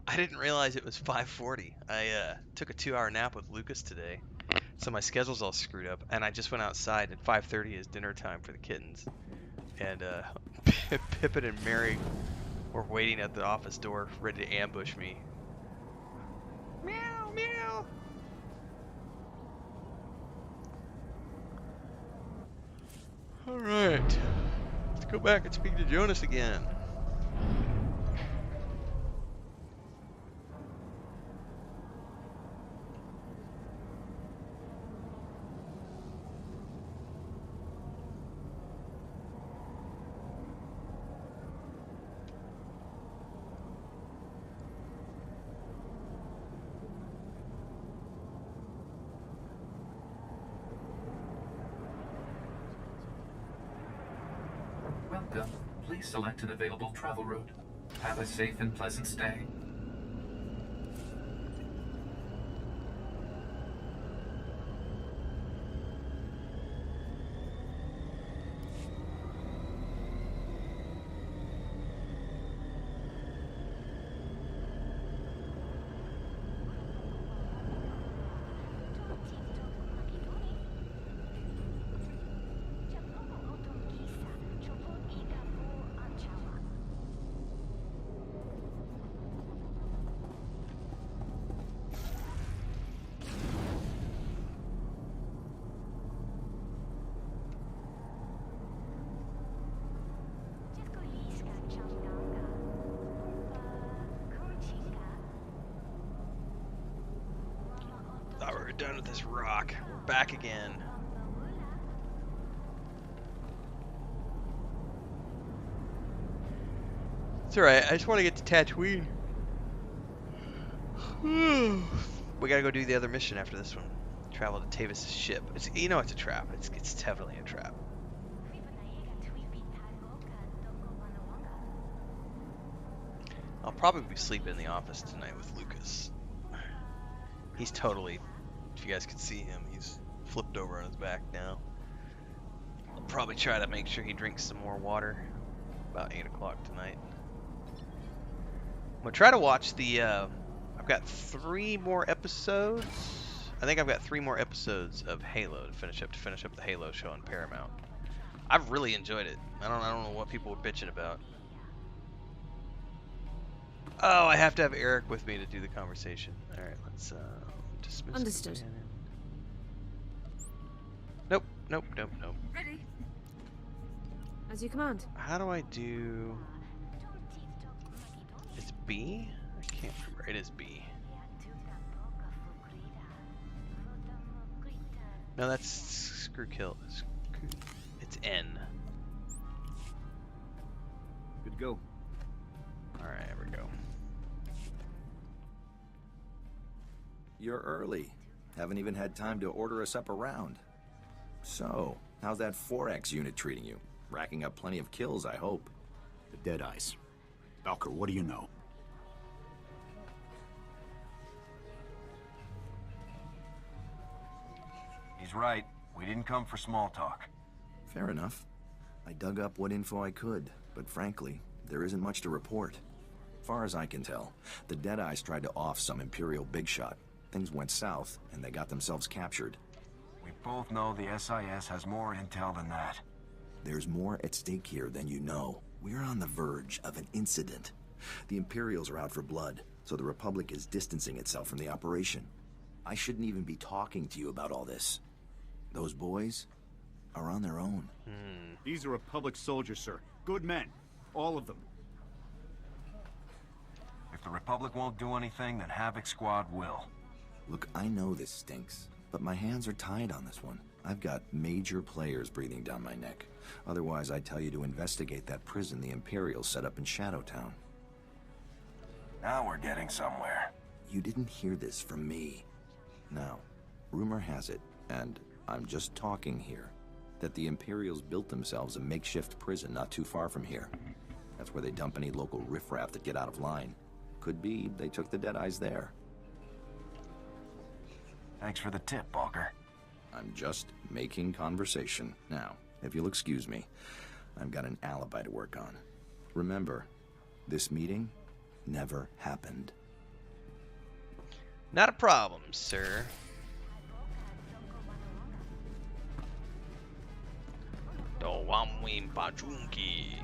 I didn't realize it was 5:40. I took a 2-hour nap with Lucas today, so my schedule's all screwed up. And I just went outside, and 5:30 is dinner time for the kittens. And Pippin and Mary were waiting at the office door, ready to ambush me. Meow, meow. All right, let's go back and speak to Jonas again.
Welcome. Please select an available travel route. Have a safe and pleasant stay. Thought we were done with this rock. We're back again. It's alright, I just want to get to Tatooine. We gotta go do the other mission after this one. Travel to Tavis' ship. It's, you know it's a trap. It's definitely a trap. I'll probably be sleeping in the office tonight with Lucas. He's totally, if you guys could see him, he's flipped over on his back now. I'll probably try to make sure he drinks some more water about 8 o'clock tonight. I'm gonna try to watch the, I've got 3 more episodes. I think I've got 3 more episodes of Halo to finish up the Halo show on Paramount. I've really enjoyed it. I don't know what people were bitching about. Oh, I have to have Eric with me to do the conversation. All right, let's dismiss.
Understood.
Nope.
Ready. As you command.
How do I do? It's B? I can't remember. It is B. No, that's screw kill. It's N.
Good to go.
Alright, here we go.
You're early. Haven't even had time to order us up a round. So, how's that 4X unit treating you? Racking up plenty of kills, I hope.
The Deadeyes. Valker, what do you know?
He's right. We didn't come for small talk.
Fair enough. I dug up what info I could, but frankly, there isn't much to report. Far as I can tell, the Deadeyes tried to off some Imperial big shot. Things went south, and they got themselves captured.
We both know the SIS has more intel than that.
There's more at stake here than you know. We're on the verge of an incident. The Imperials are out for blood, so the Republic is distancing itself from the operation. I shouldn't even be talking to you about all this. Those boys are on their own.
These are Republic soldiers, sir. Good men. All of them.
If the Republic won't do anything, then Havoc Squad will.
Look, I know this stinks, but my hands are tied on this one. I've got major players breathing down my neck. Otherwise, I'd tell you to investigate that prison the Imperials set up in Shadowtown.
Now we're getting somewhere.
You didn't hear this from me. Now, rumor has it, and I'm just talking here, that the Imperials built themselves a makeshift prison not too far from here. That's where they dump any local riffraff that get out of line. Could be they took the Deadeyes there.
Thanks for the tip, Walker.
I'm just making conversation. Now, if you'll excuse me, I've got an alibi to work on. Remember, this meeting never happened.
Not a problem, sir. Dowamwin Bajunki.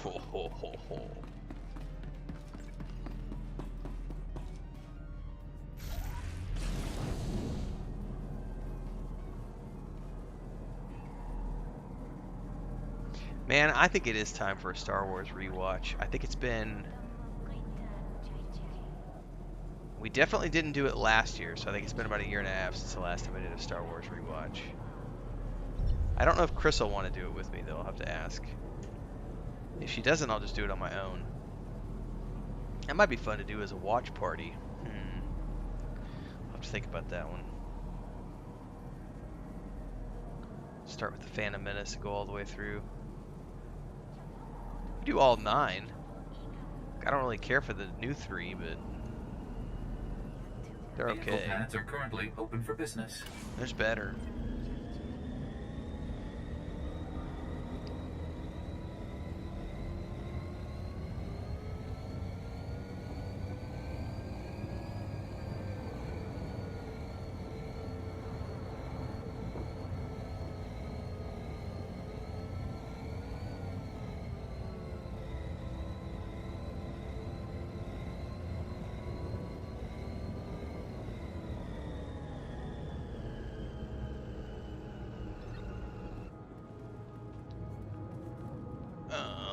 Ho ho ho ho. Man, I think it is time for a Star Wars rewatch. I think it's been... We definitely didn't do it last year, so I think it's been about 1.5 years since the last time I did a Star Wars rewatch. I don't know if Chris will want to do it with me, though. I'll have to ask. If she doesn't, I'll just do it on my own. That might be fun to do as a watch party. I'll have to think about that one. Start with the Phantom Menace and go all the way through. Do all 9. I don't really care for the new 3, but they're okay.
Vehicle paths are currently open for business.
There's better.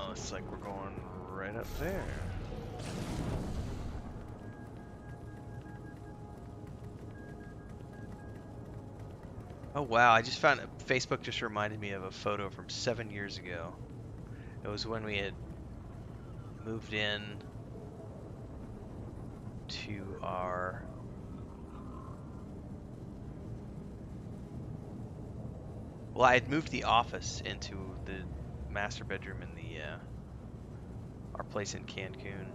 Looks like we're going right up there. Oh wow, I just found Facebook just reminded me of a photo from 7 years ago. It was when we had moved in to our I had moved the office into the master bedroom in
our place in Cancun.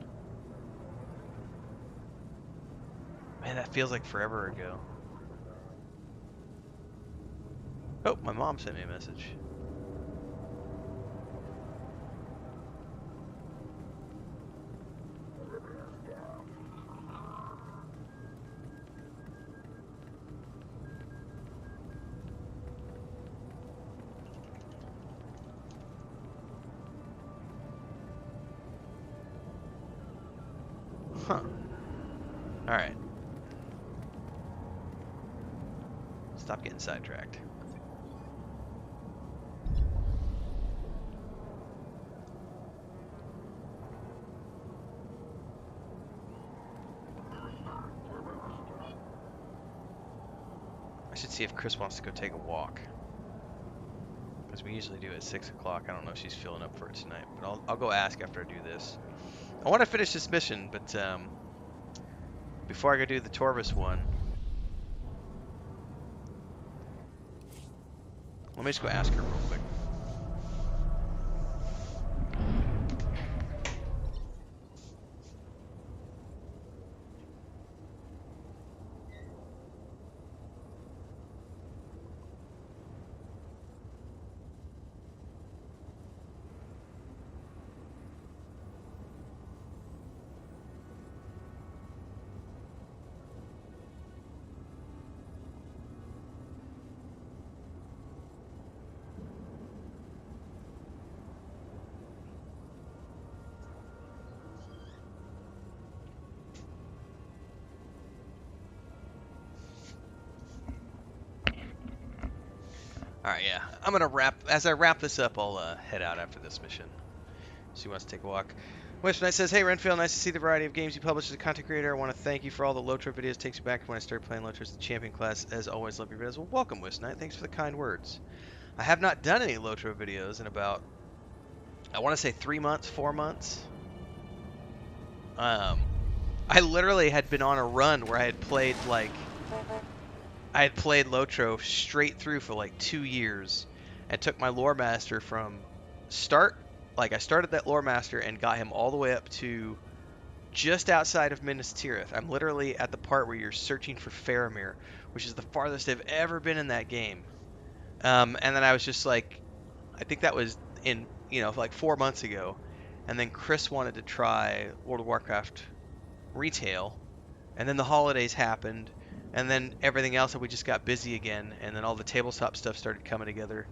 Man, that feels like forever ago. Oh, my mom sent me a message. Huh. Alright. Stop getting sidetracked. I should see if Chris wants to go take a walk. Because we usually do it at 6 o'clock. I don't know if she's feeling up for it tonight. But I'll go ask after I do this. I want to finish this mission, but before I go do the Torvis one, let me just go ask her real quick. Alright, yeah. I'm gonna as I wrap this up, I'll head out after this mission. She wants to take a walk. Western Knight says, hey Renfield, nice to see the variety of games you publish as a content creator. I want to thank you for all the LOTRO videos. Takes me back to when I started playing LOTRO as the champion class. As always, love your videos. Well, welcome, Western Knight. Thanks for the kind words. I have not done any LOTRO videos in about, I want to say 3 months, 4 months. I literally had been on a run where I had played LOTRO straight through for like 2 years and took my lore master from start, like I started that lore master and got him all the way up to just outside of Minas Tirith. I'm literally at the part where you're searching for Faramir, which is the farthest I've ever been in that game. And then I was just like, I think that was in, like 4 months ago. And then Chris wanted to try World of Warcraft retail. And then the holidays happened. And then everything else, we just got busy again, and then all the tabletop stuff started coming together.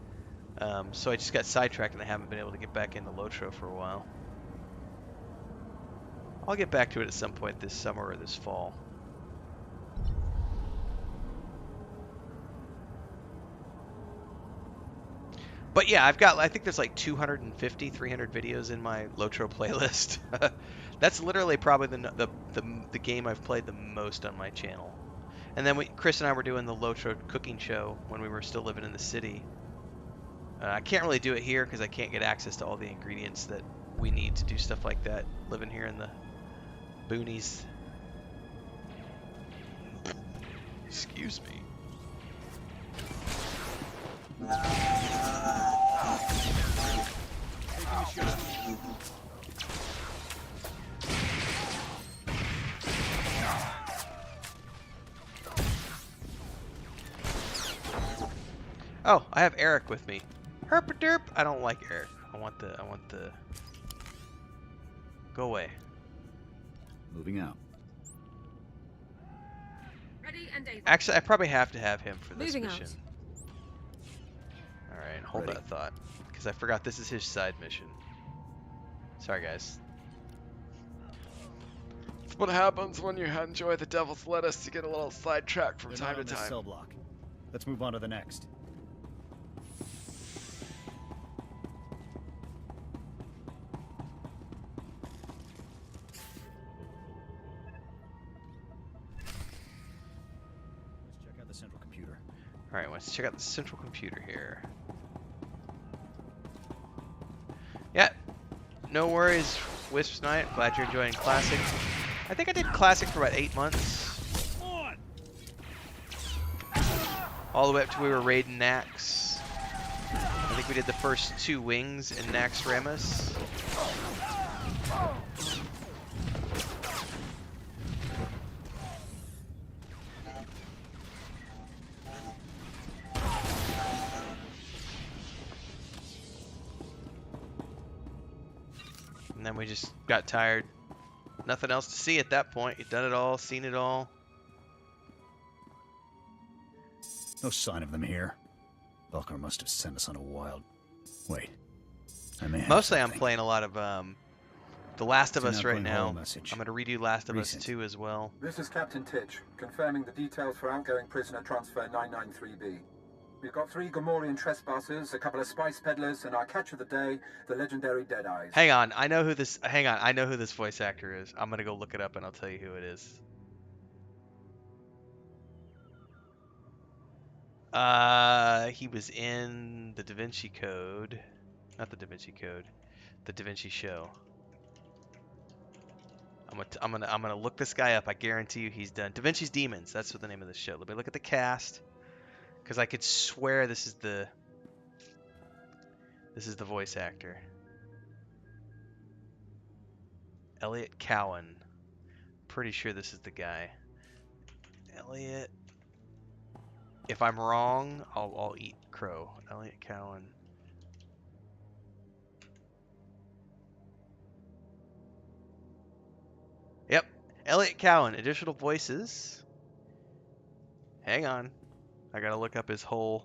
So I just got sidetracked, and I haven't been able to get back into LOTRO for a while. I'll get back to it at some point this summer or this fall. But yeah, I think there's like 250, 300 videos in my LOTRO playlist. That's literally probably the game I've played the most on my channel. And then Chris and I were doing the LOTRO cooking show when we were still living in the city. I can't really do it here because I can't get access to all the ingredients that we need to do stuff like that living here in the boonies. Excuse me.
Taking a shot.
Oh, I have Eric with me. Herpaderp. I don't like Eric. I want the. Go away.
Moving out.
Ready and able.
Actually, I probably have to have him for this
Moving
mission.
out.
All right, hold that thought, because I forgot this is his side mission. Sorry, guys. It's what happens when you enjoy the devil's lettuce. You get a little sidetracked from time to time.
Cell block. Let's move on to the next. Let's check out the central computer.
All right, let's check out the central computer here. Yeah, no worries, Wisps Knight. Glad you're enjoying Classic. I think I did Classic for about 8 months. All the way up to we were raiding Nax. I think we did the first 2 wings in Nax Ramus. And then we just got tired. Nothing else to see at that point. You've done it all, seen it all.
No sign of them here. Belker must have sent us on a wild... Wait. I may have
Mostly
something.
I'm playing a lot of The Last of
It's an
Us right
outgoing
now.
holo message.
I'm going to redo Last of
Recent.
Us 2 as well.
This is Captain Titch, confirming the details for outgoing prisoner transfer 993B. We've got 3 Gomorian trespassers, a couple of spice peddlers, and our catch of the day, the legendary Deadeyes.
Hang on, I know who this. Hang on, I know who this voice actor is. I'm gonna go look it up and I'll tell you who it is. He was in the Da Vinci Code, not the Da Vinci Code, the Da Vinci Show. I'm gonna look this guy up. I guarantee you he's done Da Vinci's Demons. That's what the name of the show. Let me look at the cast, because I could swear this is the voice actor. Elliot Cowan. Pretty sure this is the guy. Elliot. If I'm wrong, I'll eat crow. Elliot Cowan. Yep. Elliot Cowan. Additional voices. Hang on. I gotta look up his whole...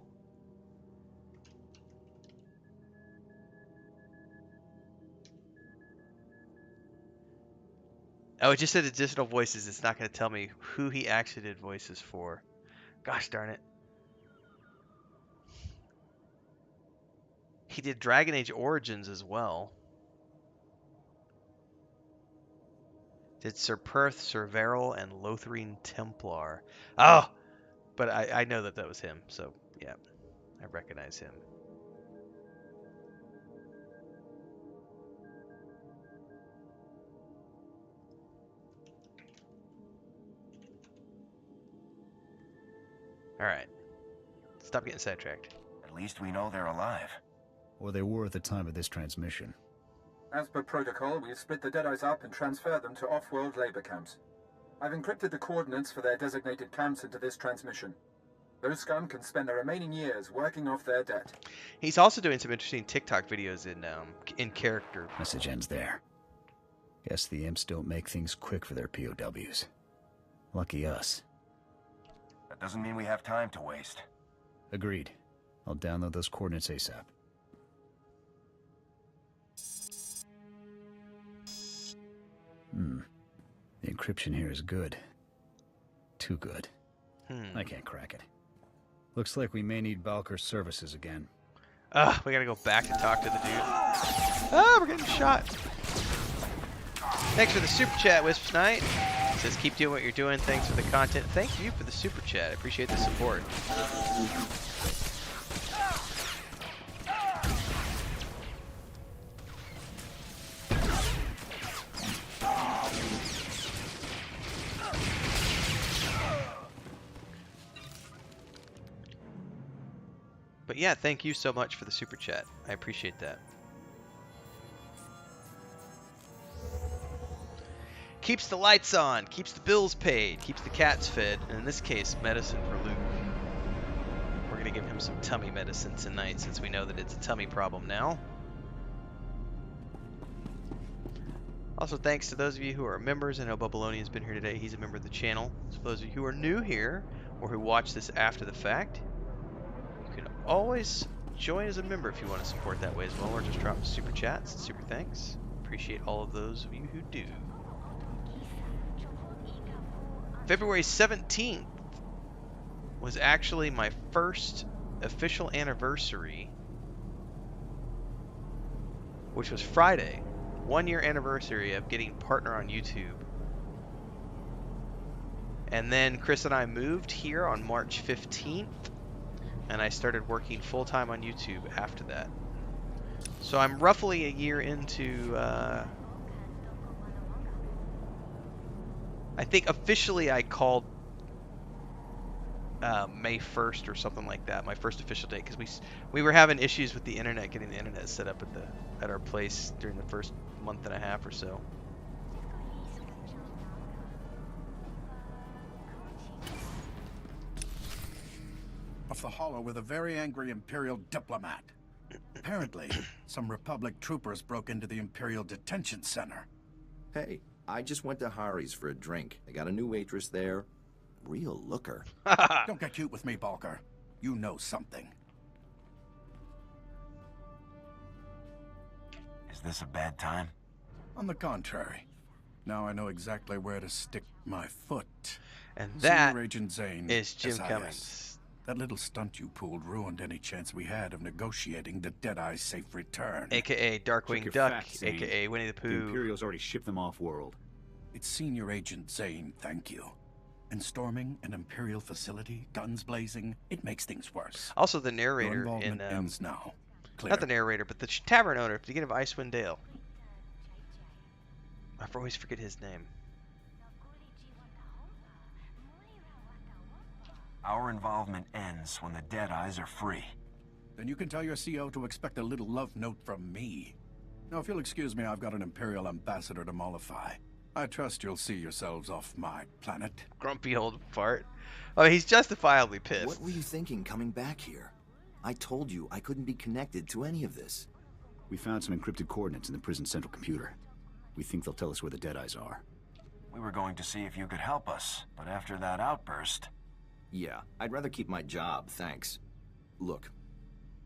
Oh, it just said additional voices. It's not going to tell me who he actually did voices for. Gosh darn it. He did Dragon Age Origins as well. Did Sir Perth, Sir Veril, and Lothrine Templar. Oh! But I know that was him, so yeah. I recognize him. Alright. Stop getting sidetracked.
At least we know they're alive.
Or they were at the time of this transmission.
As per protocol, we've split the Deadeyes up and transferred them to off-world labor camps. I've encrypted the coordinates for their designated camps into this transmission. Those scum can spend their remaining years working off their debt.
He's also doing some interesting TikTok videos in character.
Message ends there. Guess the imps don't make things quick for their POWs. Lucky us.
That doesn't mean we have time to waste.
Agreed. I'll download those coordinates ASAP. The encryption here is good. Too good. I can't crack it. Looks like we may need Balker's services again.
We gotta go back and talk to the dude. Ah, we're getting shot. Thanks for the super chat, Wisp Knight. It says keep doing what you're doing. Thanks for the content. Thank you for the super chat. I appreciate the support. But yeah, thank you so much for the super chat. I appreciate that. Keeps the lights on, keeps the bills paid, keeps the cats fed, and in this case, medicine for Luke. We're going to give him some tummy medicine tonight since we know that it's a tummy problem now. Also, thanks to those of you who are members. I know Bubbalonian's been here today. He's a member of the channel. So for those of you who are new here or who watch this after the fact, you can always join as a member if you want to support that way as well, or just drop super chats and super thanks. Appreciate all of those of you who do. February 17th was actually my first official anniversary, which was Friday. 1 year anniversary of getting partner on YouTube. And then Chris and I moved here on March 15th, and I started working full-time on YouTube after that. So I'm roughly a year into, I think officially I called May 1st or something like that, my first official date, because we were having issues with the internet, getting the internet set up at our place during the first month and a half or so.
Off the hollow with a very angry Imperial diplomat. Apparently, some Republic troopers broke into the Imperial Detention Center.
Hey, I just went to Hari's for a drink. They got a new waitress there. Real looker.
Don't get cute with me, Balker. You know something.
Is this a bad time?
On the contrary. Now I know exactly where to stick my foot.
And that
Senior Agent Zane,
is Jim
SIS.
Cummings.
That little stunt you pulled ruined any chance we had of negotiating the Deadeye's safe return.
AKA Darkwing Duck, AKA Winnie the Pooh.
The Imperials already shipped them off-world.
It's Senior Agent Zane, thank you. And storming an Imperial facility, guns blazing, it makes things worse.
Also the narrator
Your
in...
involvement ends now. Clear.
Not the narrator, but the tavern owner at the beginning of Icewind Dale. I always forget his name.
Our involvement ends when the Deadeyes are free.
Then you can tell your CO to expect a little love note from me. Now, if you'll excuse me, I've got an Imperial ambassador to mollify. I trust you'll see yourselves off my planet.
Grumpy old fart. Oh, he's justifiably pissed.
What were you thinking coming back here? I told you I couldn't be connected to any of this.
We found some encrypted coordinates in the prison central computer. We think they'll tell us where the Deadeyes are.
We were going to see if you could help us, but after that outburst...
Yeah, I'd rather keep my job, thanks. Look,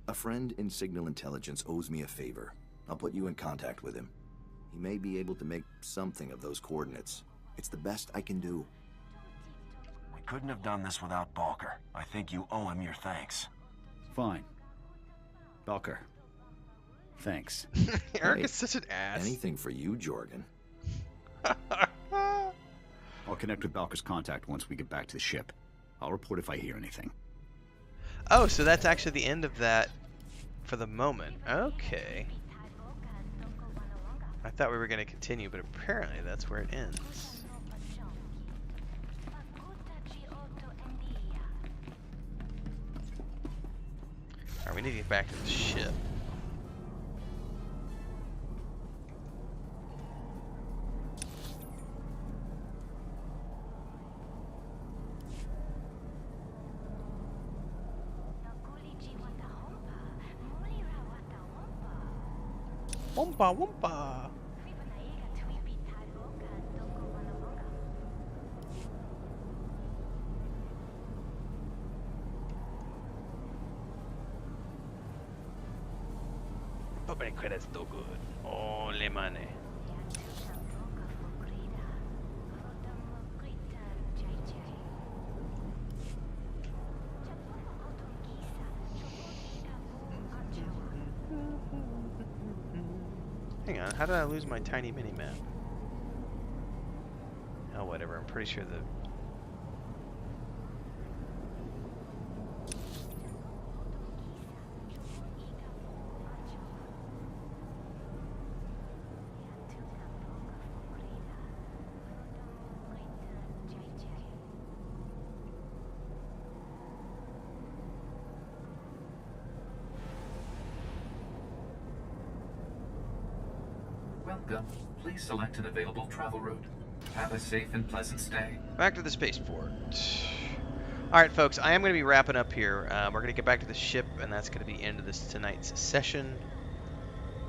a friend in Signal Intelligence owes me a favor. I'll put you in contact with him. He may be able to make something of those coordinates. It's the best I can do.
We couldn't have done this without Balker. I think you owe him your thanks.
Fine. Balker. Thanks.
Eric is such an ass.
Anything for you, Jorgen.
I'll connect with Balker's contact once we get back to the ship. I'll report if I hear anything.
Oh, so that's actually the end of that for the moment. Okay. I thought we were going to continue, but apparently that's where it ends. Alright, we need to get back to the ship. Wumpa wumpa. Pobre credits so good. Oh, le mane. Hang on, how did I lose my tiny mini-map? Oh, whatever, I'm pretty sure the...
Welcome. Please select an available travel route. Have a safe and pleasant stay.
Back to the spaceport. Alright, folks, I am going to be wrapping up here. We're going to get back to the ship, and that's going to be the end of this tonight's session.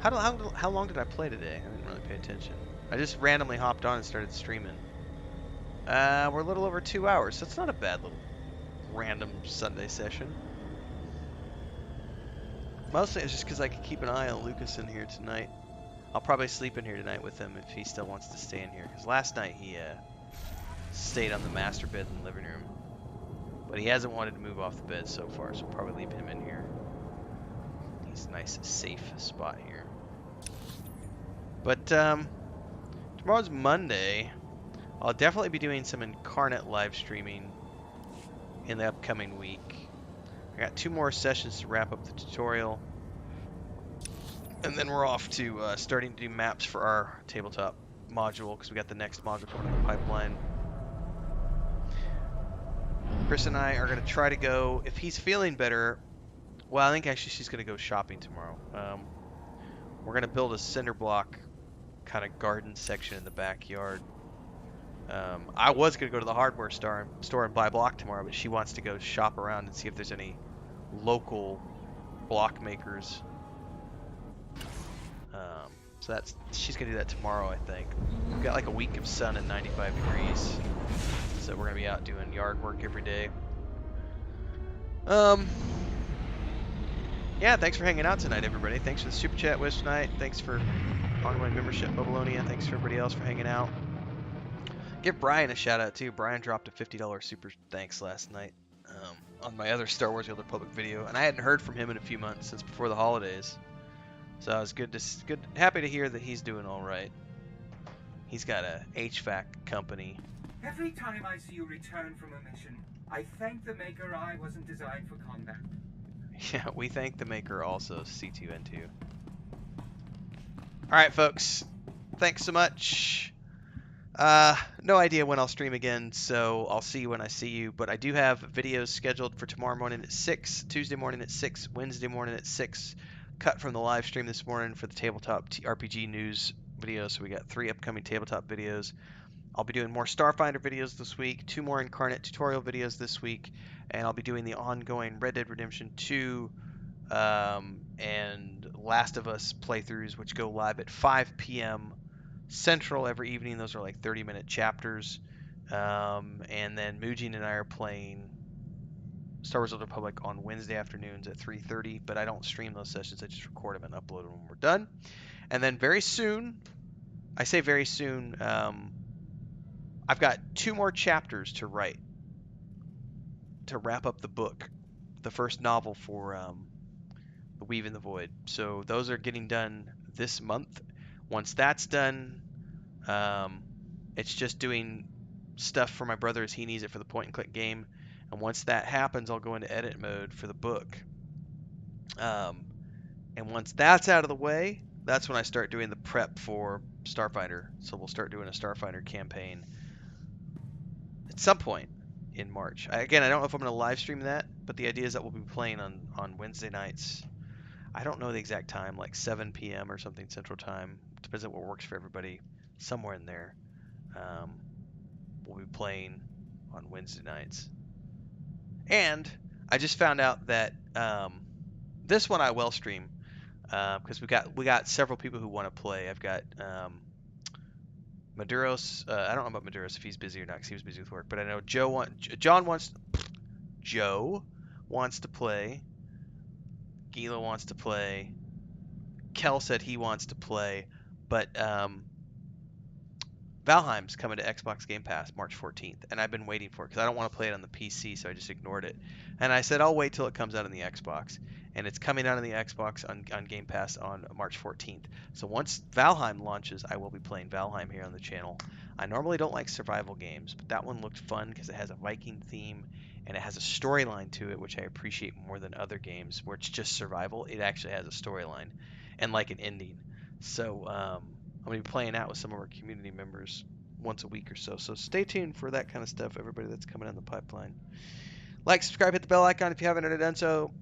How long did I play today? I didn't really pay attention. I just randomly hopped on and started streaming. We're a little over 2 hours, so it's not a bad little random Sunday session. Mostly it's just because I could keep an eye on Lucas in here tonight. I'll probably sleep in here tonight with him if he still wants to stay in here. Because last night he stayed on the master bed in the living room. But he hasn't wanted to move off the bed so far, so I'll probably leave him in here. He's a nice, safe spot here. But tomorrow's Monday. I'll definitely be doing some Incarnate live streaming in the upcoming week. I got 2 more sessions to wrap up the tutorial. And then we're off to starting to do maps for our tabletop module, because we got the next module coming in the pipeline. Chris and I are going to try to go, if he's feeling better, well, I think actually she's going to go shopping tomorrow. We're going to build a cinder block kind of garden section in the backyard. I was going to go to the hardware store and buy block tomorrow, but she wants to go shop around and see if there's any local block makers. So she's going to do that tomorrow, I think. We've got like a week of sun and 95 degrees. So we're going to be out doing yard work every day. Yeah, thanks for hanging out tonight, everybody. Thanks for the super chat wish tonight. Thanks for ongoing membership, Babylonia. Thanks for everybody else for hanging out. Give Brian a shout out too. Brian dropped a $50 super thanks last night on my other Star Wars: The Old Republic video, and I hadn't heard from him in a few months since before the holidays. So I was happy to hear that he's doing all right. He's got a HVAC company.
Every time I see you return from a mission, I thank the Maker I wasn't designed for combat.
Yeah, we thank the Maker also, C2N2. Alright, folks. Thanks so much. No idea when I'll stream again, so I'll see you when I see you. But I do have videos scheduled for tomorrow morning at 6, Tuesday morning at 6, Wednesday morning at 6. Cut from the live stream this morning for the tabletop RPG news video. So we got 3 upcoming tabletop videos. I'll be doing more Starfinder videos this week, 2 more Incarnate tutorial videos this week, and I'll be doing the ongoing Red Dead Redemption 2 and Last of Us playthroughs, which go live at 5 p.m. Central every evening. Those are like 30-minute chapters. And then Mujin and I are playing Star Wars: The Old Republic on Wednesday afternoons at 3:30, but I don't stream those sessions. I just record them and upload them when we're done. And then very soon, I say very soon, I've got 2 more chapters to write to wrap up the book, the first novel for The Weave in the Void. So those are getting done this month. Once that's done, it's just doing stuff for my brother as he needs it for the point-and-click game. And once that happens, I'll go into edit mode for the book. And once that's out of the way, that's when I start doing the prep for Starfighter. So we'll start doing a Starfighter campaign at some point in March. Again, I don't know if I'm going to live stream that, but the idea is that we'll be playing on Wednesday nights. I don't know the exact time, like 7 p.m. or something Central Time. Depends on what works for everybody. Somewhere in there. We'll be playing on Wednesday nights. And I just found out that this one I will stream because we got several people who want to play. I've got Maduros. I don't know about Maduros if he's busy or not because he was busy with work. But I know Joe wants to play. Gila wants to play. Kel said he wants to play. But Valheim's coming to Xbox Game Pass March 14th, and I've been waiting for it because I don't want to play it on the PC, so I just ignored it. And I said I'll wait till it comes out on the Xbox, and it's coming out on the Xbox on Game Pass on March 14th. So once Valheim launches, I will be playing Valheim here on the channel. I normally don't like survival games, but that one looked fun because it has a Viking theme and it has a storyline to it, which I appreciate more than other games where it's just survival. It actually has a storyline and like an ending. So I'm going to be playing out with some of our community members once a week or so. So stay tuned for that kind of stuff, everybody that's coming in the pipeline. Like, subscribe, hit the bell icon if you haven't already done so.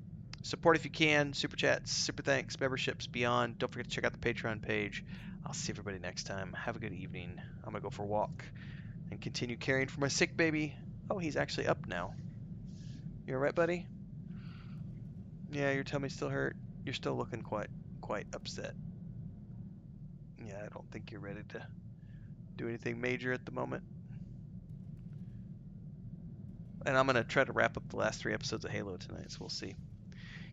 Support if you can. Super chats, super thanks, memberships, beyond. Don't forget to check out the Patreon page. I'll see everybody next time. Have a good evening. I'm going to go for a walk and continue caring for my sick baby. Oh, he's actually up now. You all right, buddy? Yeah, your tummy's still hurt. You're still looking quite upset. Yeah, I don't think you're ready to do anything major at the moment. And I'm going to try to wrap up the last 3 episodes of Halo tonight, so we'll see.